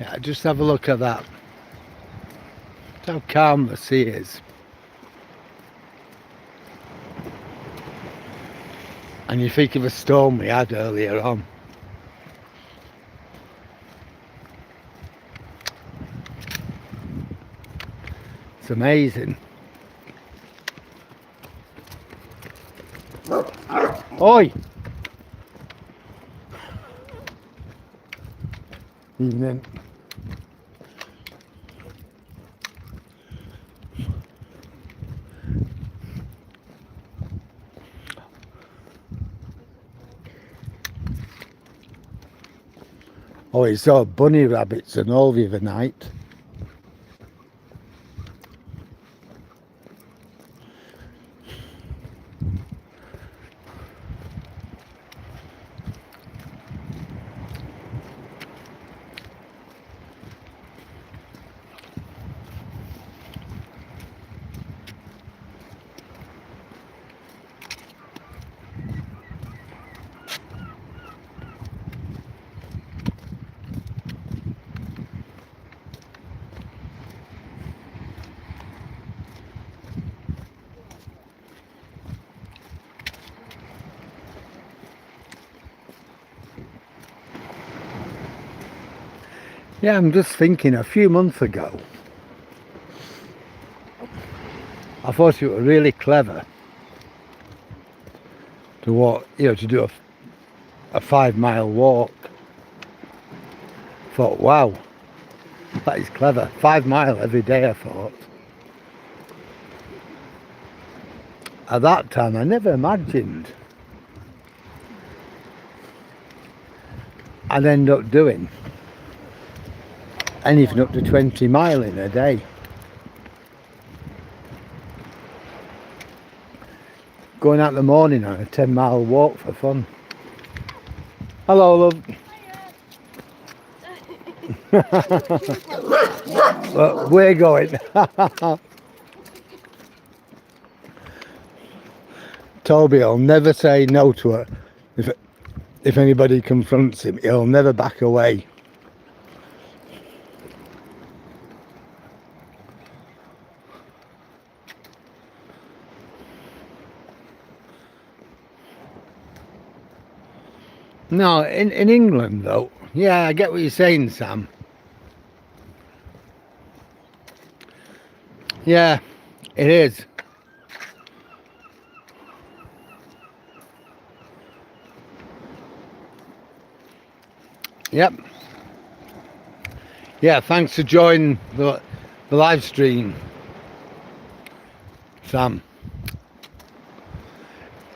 Yeah, just have a look at that. How calm the sea is. And you think of a storm we had earlier on. It's amazing. Oi! Evening. Oh, he saw bunny rabbits and all the other night. Yeah, I'm just thinking a few months ago, I thought it was really clever to walk, to do a 5-mile walk. Thought, wow, that is clever. 5 miles every day, I thought. At that time, I never imagined I'd end up doing anything up to 20 miles in a day. Going out in the morning on a 10-mile walk for fun. Hello, love. Well, we're going. Toby will never say no to her. If anybody confronts him, he'll never back away. No, in England though. Yeah, I get what you're saying, Sam. Yeah, it is. Yep. Yeah, thanks for joining the live stream, Sam.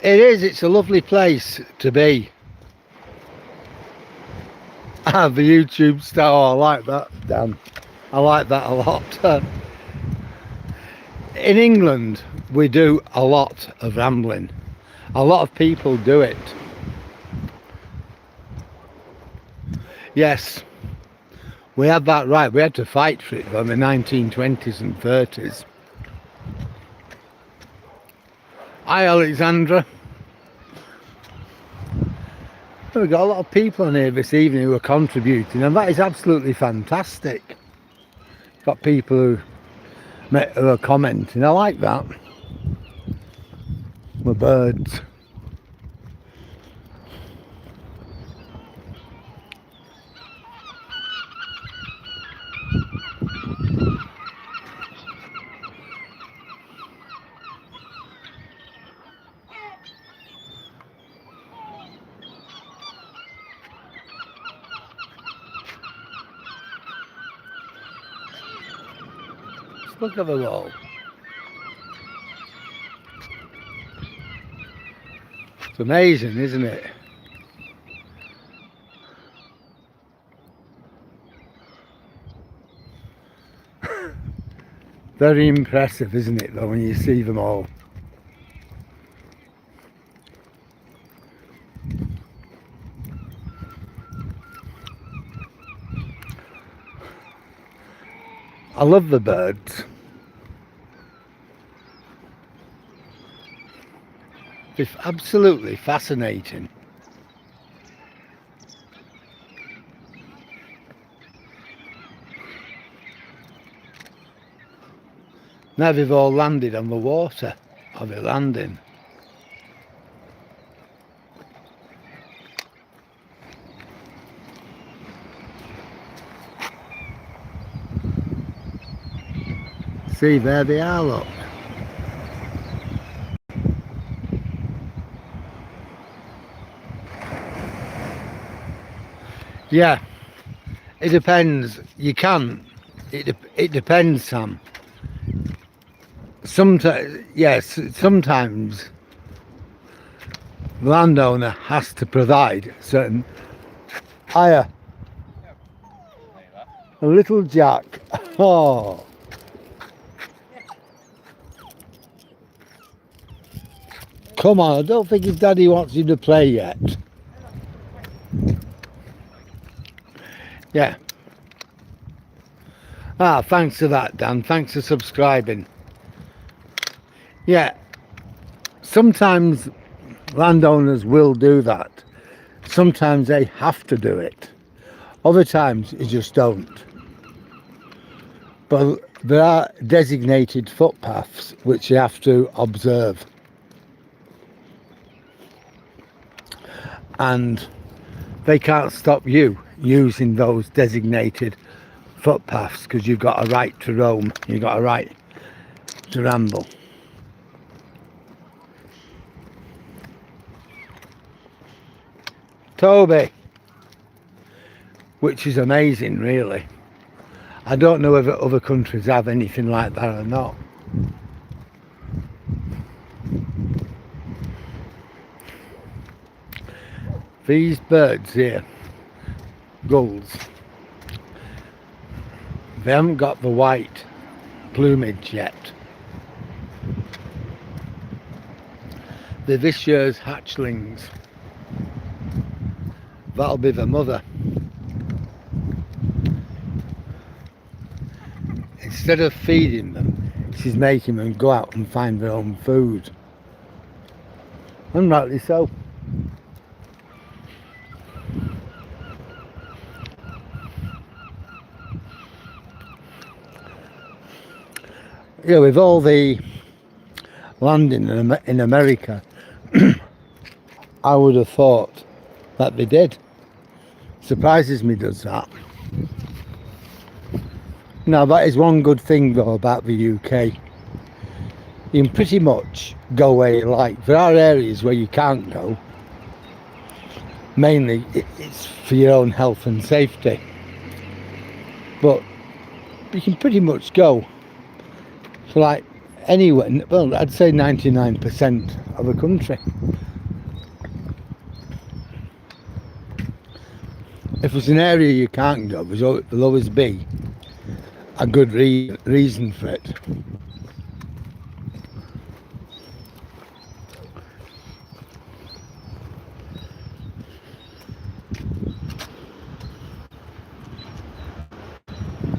It is, it's a lovely place to be. Ah, the YouTube star, oh, I like that, Dan. I like that a lot. In England, we do a lot of rambling. A lot of people do it. Yes, we had that right. We had to fight for it in the 1920s and 30s. Hi, Alexandra. We've got a lot of people on here this evening who are contributing, and that is absolutely fantastic. Got people who are commenting. I like that. The birds. Look at the wall. It's amazing, isn't it? Very impressive, isn't it, though, when you see them all. I love the birds. It's absolutely fascinating. Now they've all landed on the water. Are they landing? See, there they are, look. Yeah, it depends. You can. It depends, Sam. Sometimes, yes, sometimes the landowner has to provide certain hire. A little Jack. Oh. Come on, I don't think his daddy wants him to play yet. Yeah. Ah, thanks for that, Dan. Thanks for subscribing. Yeah. Sometimes landowners will do that. Sometimes they have to do it. Other times you just don't. But there are designated footpaths which you have to observe. And they can't stop you using those designated footpaths because you've got a right to roam, you've got a right to ramble. Toby, which is amazing really. I don't know whether other countries have anything like that or not. These birds here, gulls, they haven't got the white plumage yet. They're this year's hatchlings. That'll be the mother. Instead of feeding them, she's making them go out and find their own food. And rightly so. Yeah, with all the landing in America, I would have thought that they did. Surprises me, does that. Now that is one good thing though about the UK. You can pretty much go where you like. There are areas where you can't go. Mainly it's for your own health and safety. But you can pretty much go to like anywhere, well I'd say 99% of the country. If there's an area you can't go, there'll always be a good reason for it.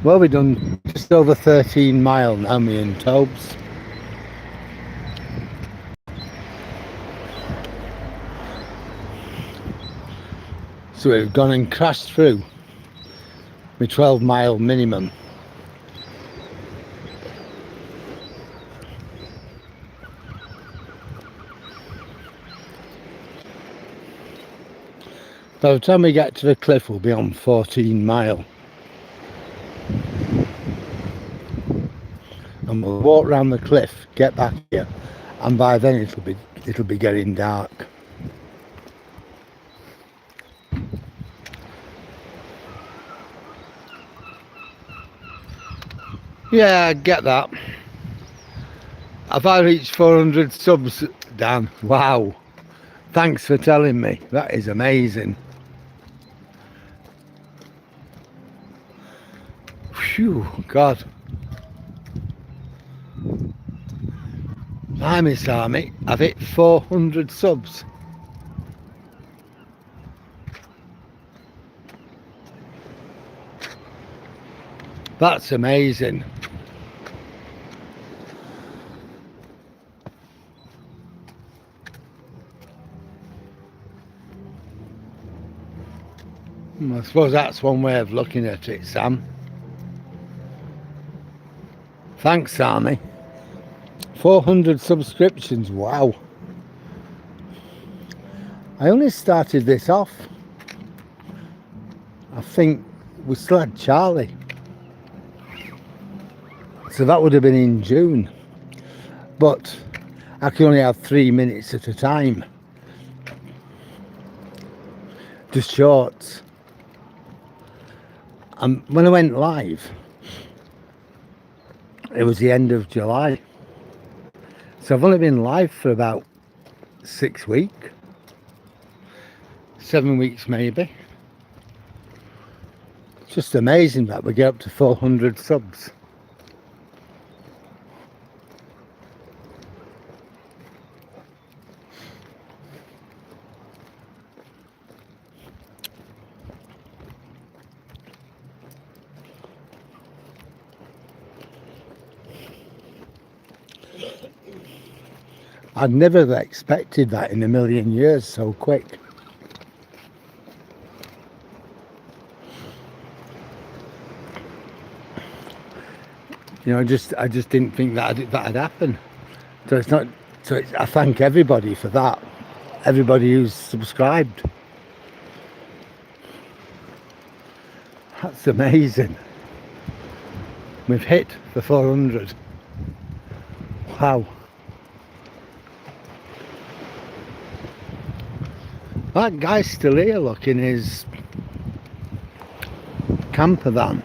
Well, we've done just over 13 miles now, me and Tobes. So we've gone and crashed through my 12-mile minimum. By the time we get to the cliff, we'll be on 14 mile. And we'll walk round the cliff, get back here, and by then it'll be getting dark. Yeah, I get that. Have I reached 400 subs, Dan? Wow. Thanks for telling me. That is amazing. Phew, God. Hi, Miss Army. I've hit 400 subs. That's amazing. I suppose that's one way of looking at it, Sam. Thanks, Army. 400 subscriptions, wow. I only started this off, I think we still had Charlie. So that would have been in June. But I can only have 3 minutes at a time. Just shorts. And when I went live, it was the end of July. So I've only been live for about 6 weeks. 7 weeks maybe. It's just amazing that we get up to 400 subs. I'd never have expected that in a million years so quick. You know, I just didn't think that'd happen. So it's not. So I thank everybody for that. Everybody who's subscribed. That's amazing. We've hit the 400. Wow. That guy's still here, look, in his camper van.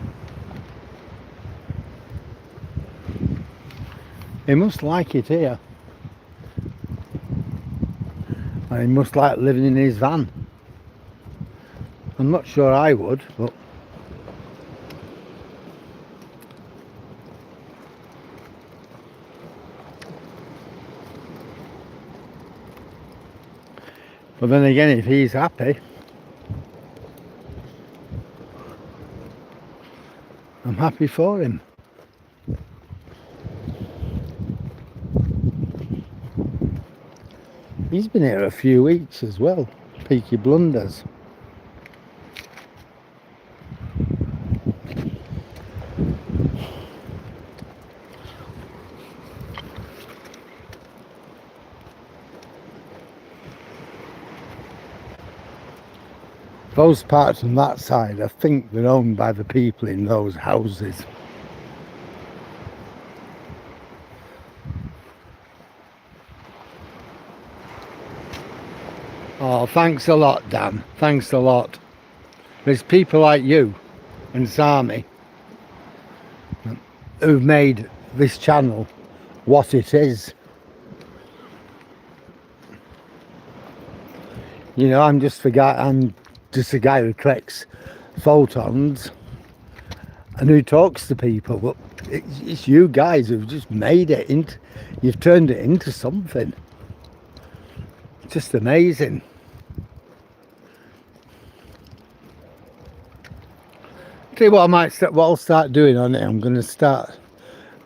He must like it here. And he must like living in his van. I'm not sure I would, but... But then again, if he's happy, I'm happy for him. He's been here a few weeks as well, Peaky Blunders. those parts on that side, I think they're owned by the people in those houses. Oh, thanks a lot, Dan. Thanks a lot. There's people like you and Sami who've made this channel what it is. You know, I'm just a guy who collects photons and who talks to people, but it's you guys who've just made it into, you've turned it into something. Just amazing. Tell you what what I'll start doing on it, I'm going to start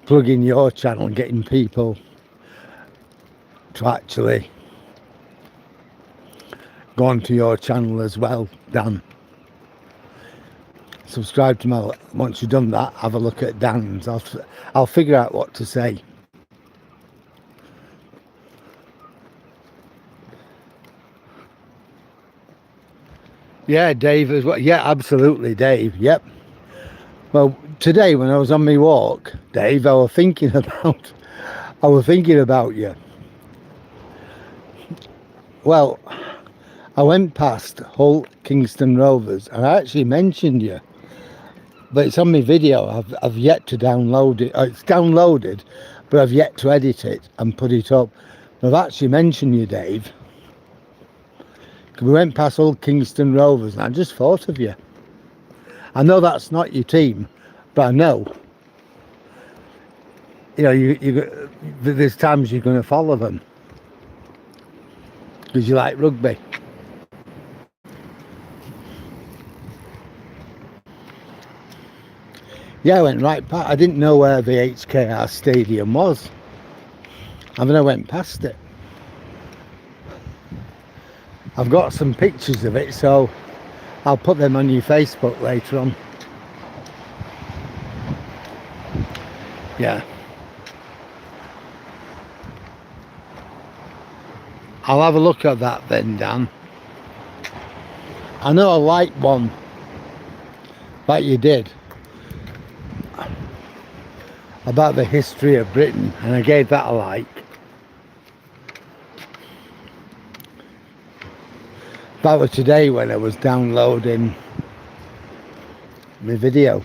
plugging your channel and getting people to actually go onto your channel as well, Dan. Subscribe to my, once you've done that, have a look at Dan's. I'll figure out what to say. Yeah, Dave as well. Yeah, absolutely, Dave. Yep. Well, today when I was on my walk, Dave, I was thinking about you. Well, I went past Hull Kingston Rovers and I actually mentioned you, but it's on my video. I've yet to download it. It's downloaded, but I've yet to edit it and put it up. I've actually mentioned you, Dave. We went past Hull Kingston Rovers and I just thought of you. I know that's not your team, but I know, you know, there's times you're going to follow them because you like rugby. Yeah, I went right past. I didn't know where the HKR Stadium was. I mean, I went past it. I've got some pictures of it, so I'll put them on your Facebook later on. Yeah. I'll have a look at that then, Dan. I know I like one that you did about the history of Britain, and I gave that a like. That was today when I was downloading my video.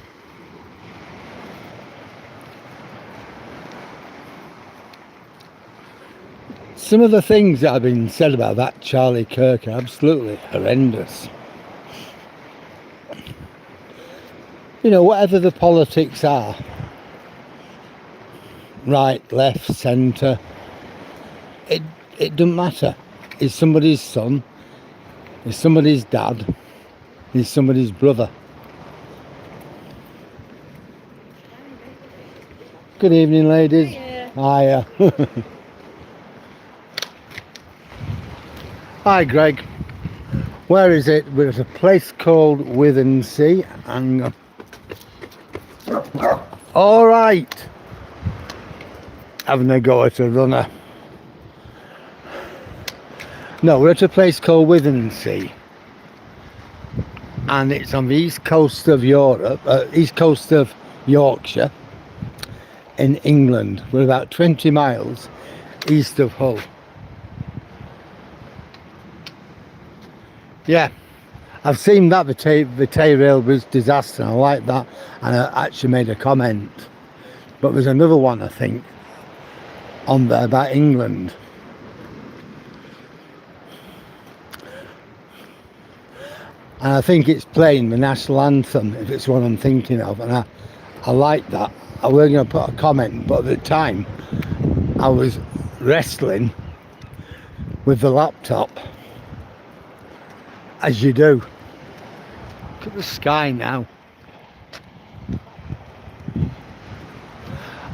Some of the things that have been said about that Charlie Kirk are absolutely horrendous. You know, whatever the politics are, right, left, centre, it doesn't matter. It's somebody's son. He's somebody's dad, he's somebody's brother. Good evening, ladies. Hiya. Hi, Greg. Where is it? We're at a place called Withensea. And all right. Having a go at a runner. No, we're at a place called Withensea, and it's on the east coast of Europe, east coast of Yorkshire, in England. We're about 20 miles east of Hull. Yeah, I've seen that the Tay-Rail was disaster, and I like that, and I actually made a comment. But there's another one, I think, on there about England. And I think it's playing the national anthem, if it's what I'm thinking of, and I like that. I was going to put a comment, but at the time I was wrestling with the laptop, as you do. Look at the sky now.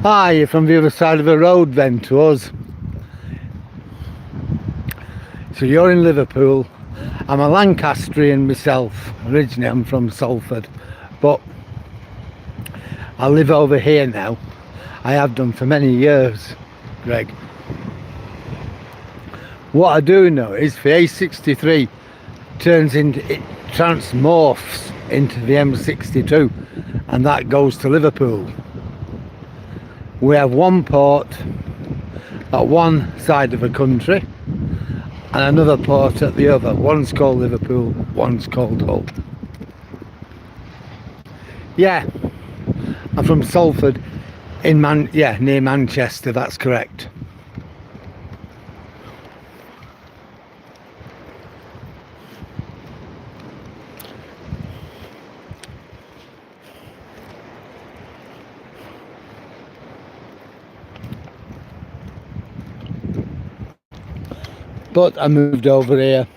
Ah, you're from the other side of the road then to us. So you're in Liverpool. I'm a Lancastrian myself. Originally I'm from Salford, but I live over here now. I have done for many years, Greg. What I do know is the A63 it transmorphs into the M62, and that goes to Liverpool. We have one port at one side of the country and another port at the other. One's called Liverpool, one's called Hull. Yeah, I'm from Salford in near Manchester, that's correct. But I moved over here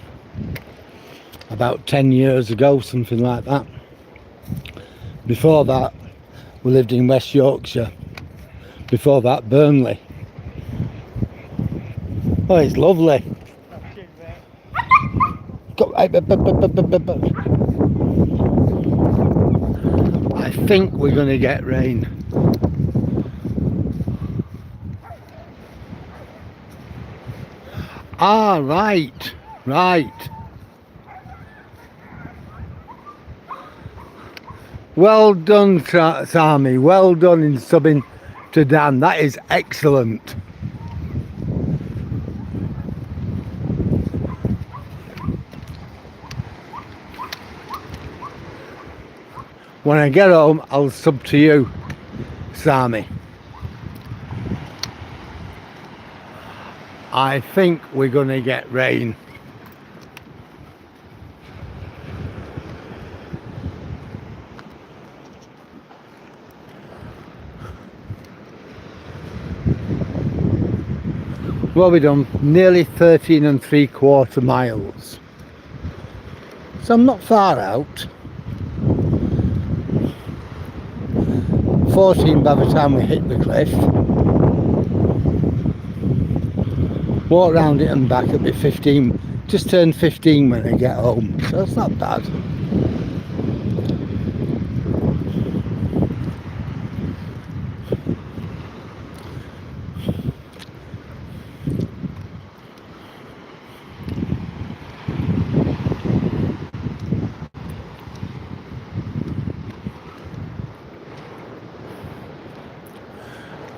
about 10 years ago, something like that. Before that, we lived in West Yorkshire. Before that, Burnley. Oh, it's lovely. I think we're going to get rain. Ah, right. Well done, Sami. Well done in subbing to Dan. That is excellent. When I get home, I'll sub to you, Sami. I think we're going to get rain. Well, we've done nearly 13 3/4 miles. So I'm not far out. 14 by the time we hit the cliff. Walk round it and back, it'll be 15, just turned 15 when I get home, so it's not bad.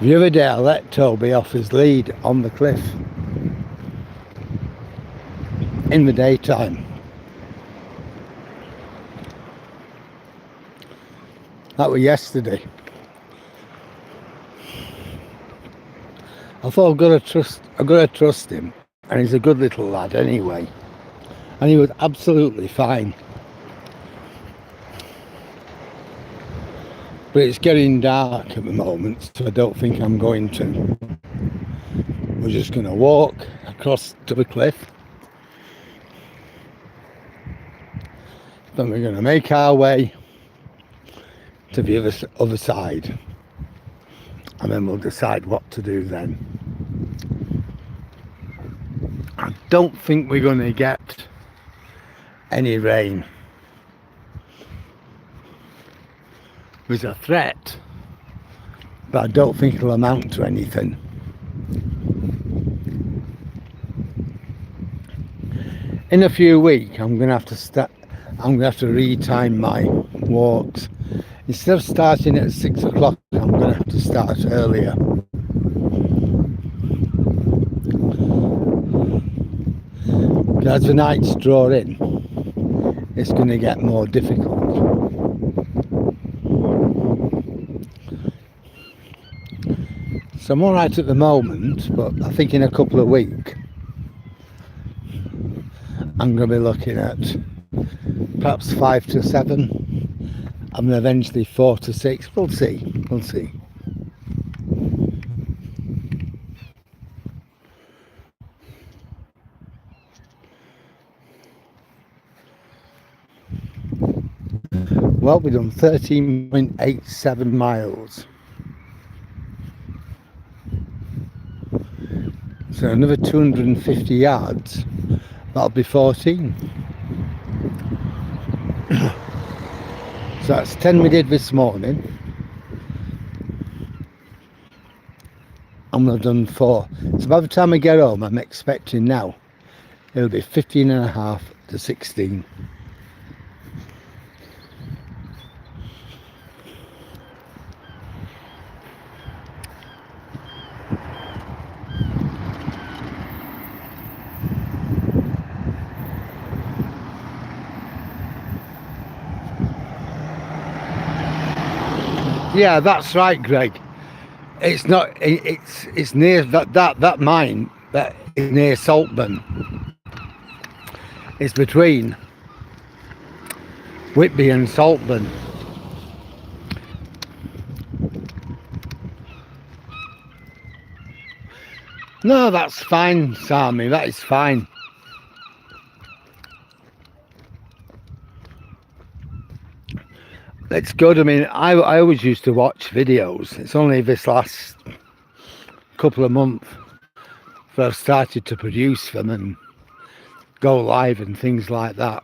The other day I let Toby off his lead on the cliff in the daytime. That was yesterday. I thought I've got to trust him, and he's a good little lad anyway. And he was absolutely fine. But it's getting dark at the moment, so I don't think I'm going to. We're just going to walk across to the cliff. Then we're going to make our way to the other side. And then we'll decide what to do then. I don't think we're going to get any rain. There's a threat, but I don't think it'll amount to anything. In a few weeks, I'm going to have to retime my walks. Instead of starting at 6 o'clock, I'm going to have to start earlier. As the nights draw in, it's going to get more difficult. So I'm alright at the moment, but I think in a couple of weeks I'm going to be looking at perhaps 5 to 7 and eventually 4 to 6. We'll see. Well, we've done 13.87 miles. So another 250 yards, that'll be 14. So that's 10 we did this morning. And we've done 4. So by the time I get home, I'm expecting now, it'll be 15 and a half to 16. Yeah, that's right, Greg. It's not. It's near that mine that is near Saltburn. It's between Whitby and Saltburn. No, that's fine, Sammy. That is fine. It's good. I mean, I always used to watch videos. It's only this last couple of months that I've started to produce them and go live and things like that.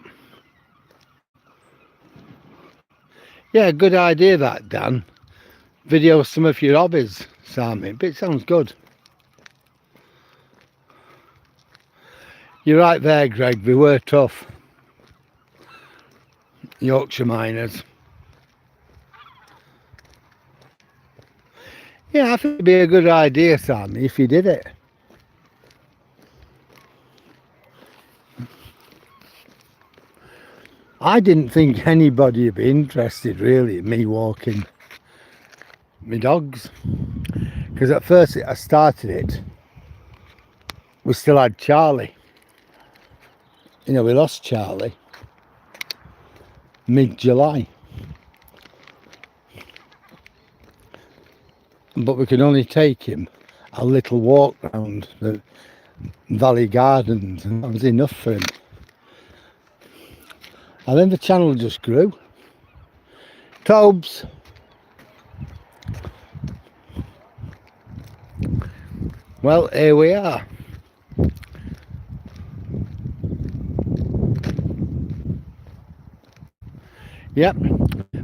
Yeah, good idea that, Dan. Video some of your hobbies, Sammy. But it sounds good. You're right there, Greg. They were tough. Yorkshire miners. Yeah, I think it'd be a good idea, Sammy, if you did it. I didn't think anybody would be interested really in me walking my dogs. Because at first I started it, we still had Charlie. You know, we lost Charlie mid-July. But we could only take him a little walk round the Valley Gardens, and that was enough for him. And then the channel just grew. Tobes. Well, here we are. Yep,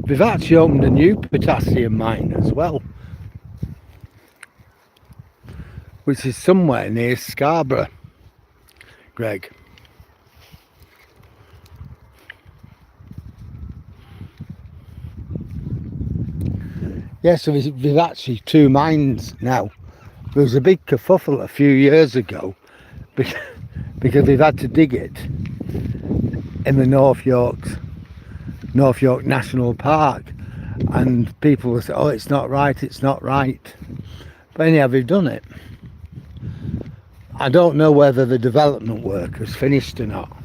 we've actually opened a new potassium mine as well, which is somewhere near Scarborough, Greg. Yeah, so we've actually 2 mines now. There was a big kerfuffle a few years ago because we've had to dig it in the North York National Park, and people will say, oh, it's not right, it's not right. But anyhow, we've done it. I don't know whether the development work has finished or not,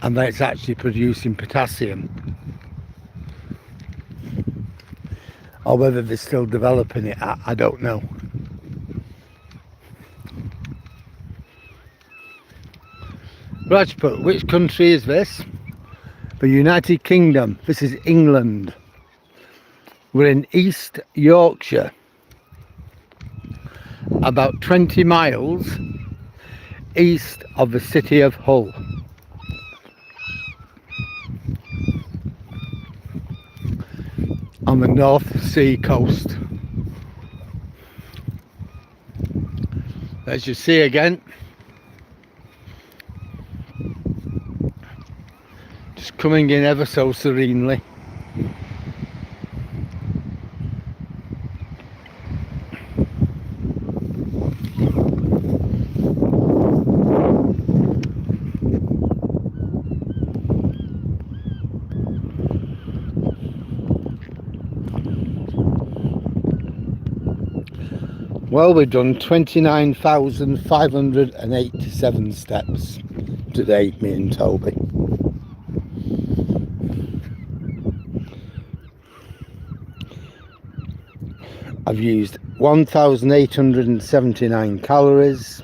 and that it's actually producing potassium, or whether they're still developing it. I don't know. Rajput, which country is this? The United Kingdom. This is England. We're in East Yorkshire, about 20 miles east of the city of Hull. On the North Sea coast. As you see again, just coming in ever so serenely. Well, we've done 29,587 steps today, me and Toby. I've used 1,879 calories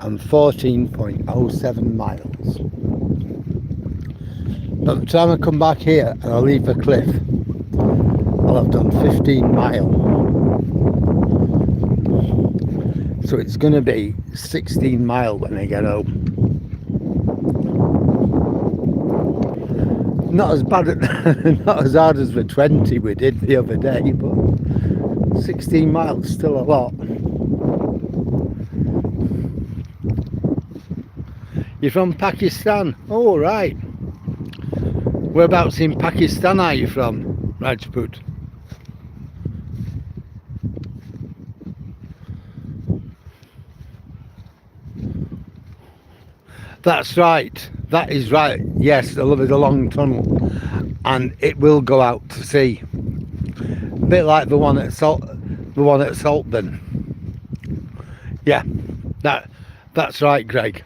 and 14.07 miles. By the time I come back here and I leave the cliff, I'll have done 15 miles. So it's going to be 16 miles when I get home. Not as bad, not as hard as the 20 we did the other day, but 16 miles still a lot. You're from Pakistan? Oh, right. Whereabouts in Pakistan are you from, Rajput? That's right. That is right. Yes, there's a long tunnel, and it will go out to sea. A bit like the one at Saltburn. Yeah, that's right, Greg.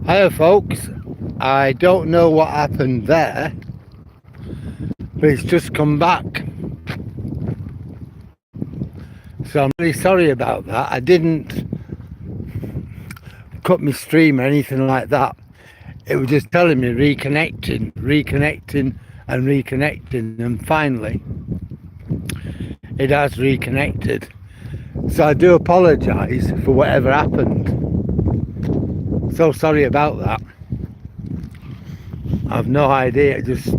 Hiya folks, I don't know what happened there, but it's just come back. So I'm really sorry about that. I didn't cut my stream or anything like that. It was just telling me reconnecting and reconnecting, and finally it has reconnected. So I do apologise for whatever happened. So sorry about that. I've no idea. It just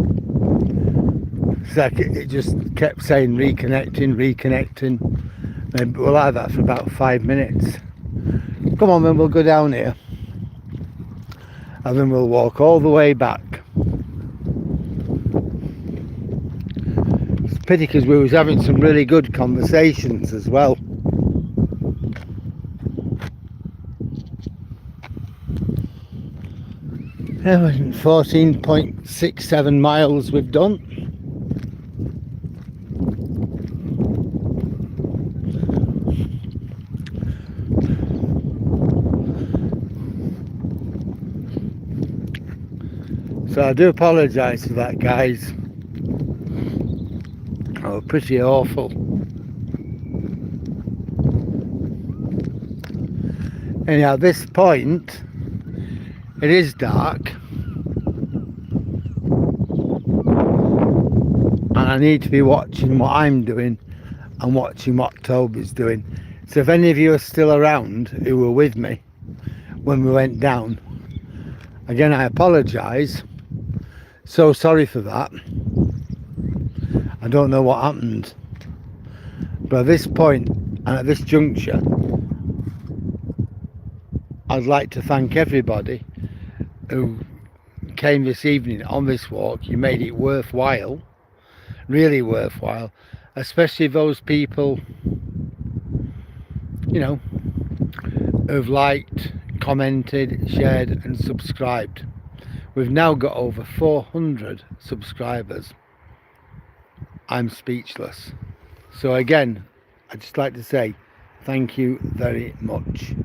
kept saying reconnecting. Maybe we'll have that for about 5 minutes. Come on, then we'll go down here, and then we'll walk all the way back. It's a pity because we was having some really good conversations as well. Yeah, 14.67 miles we've done. So I do apologise for that, guys. Oh, pretty awful. Anyhow, at this point it is dark, and I need to be watching what I'm doing and watching what Toby's doing. So if any of you are still around who were with me when we went down, again I apologise. So sorry for that. I don't know what happened, but at this point and at this juncture, I'd like to thank everybody who came this evening on this walk. You made it worthwhile, really worthwhile, especially those people, you know, who've liked, commented, shared and subscribed. We've now got over 400 subscribers. I'm speechless. So again, I'd just like to say thank you very much.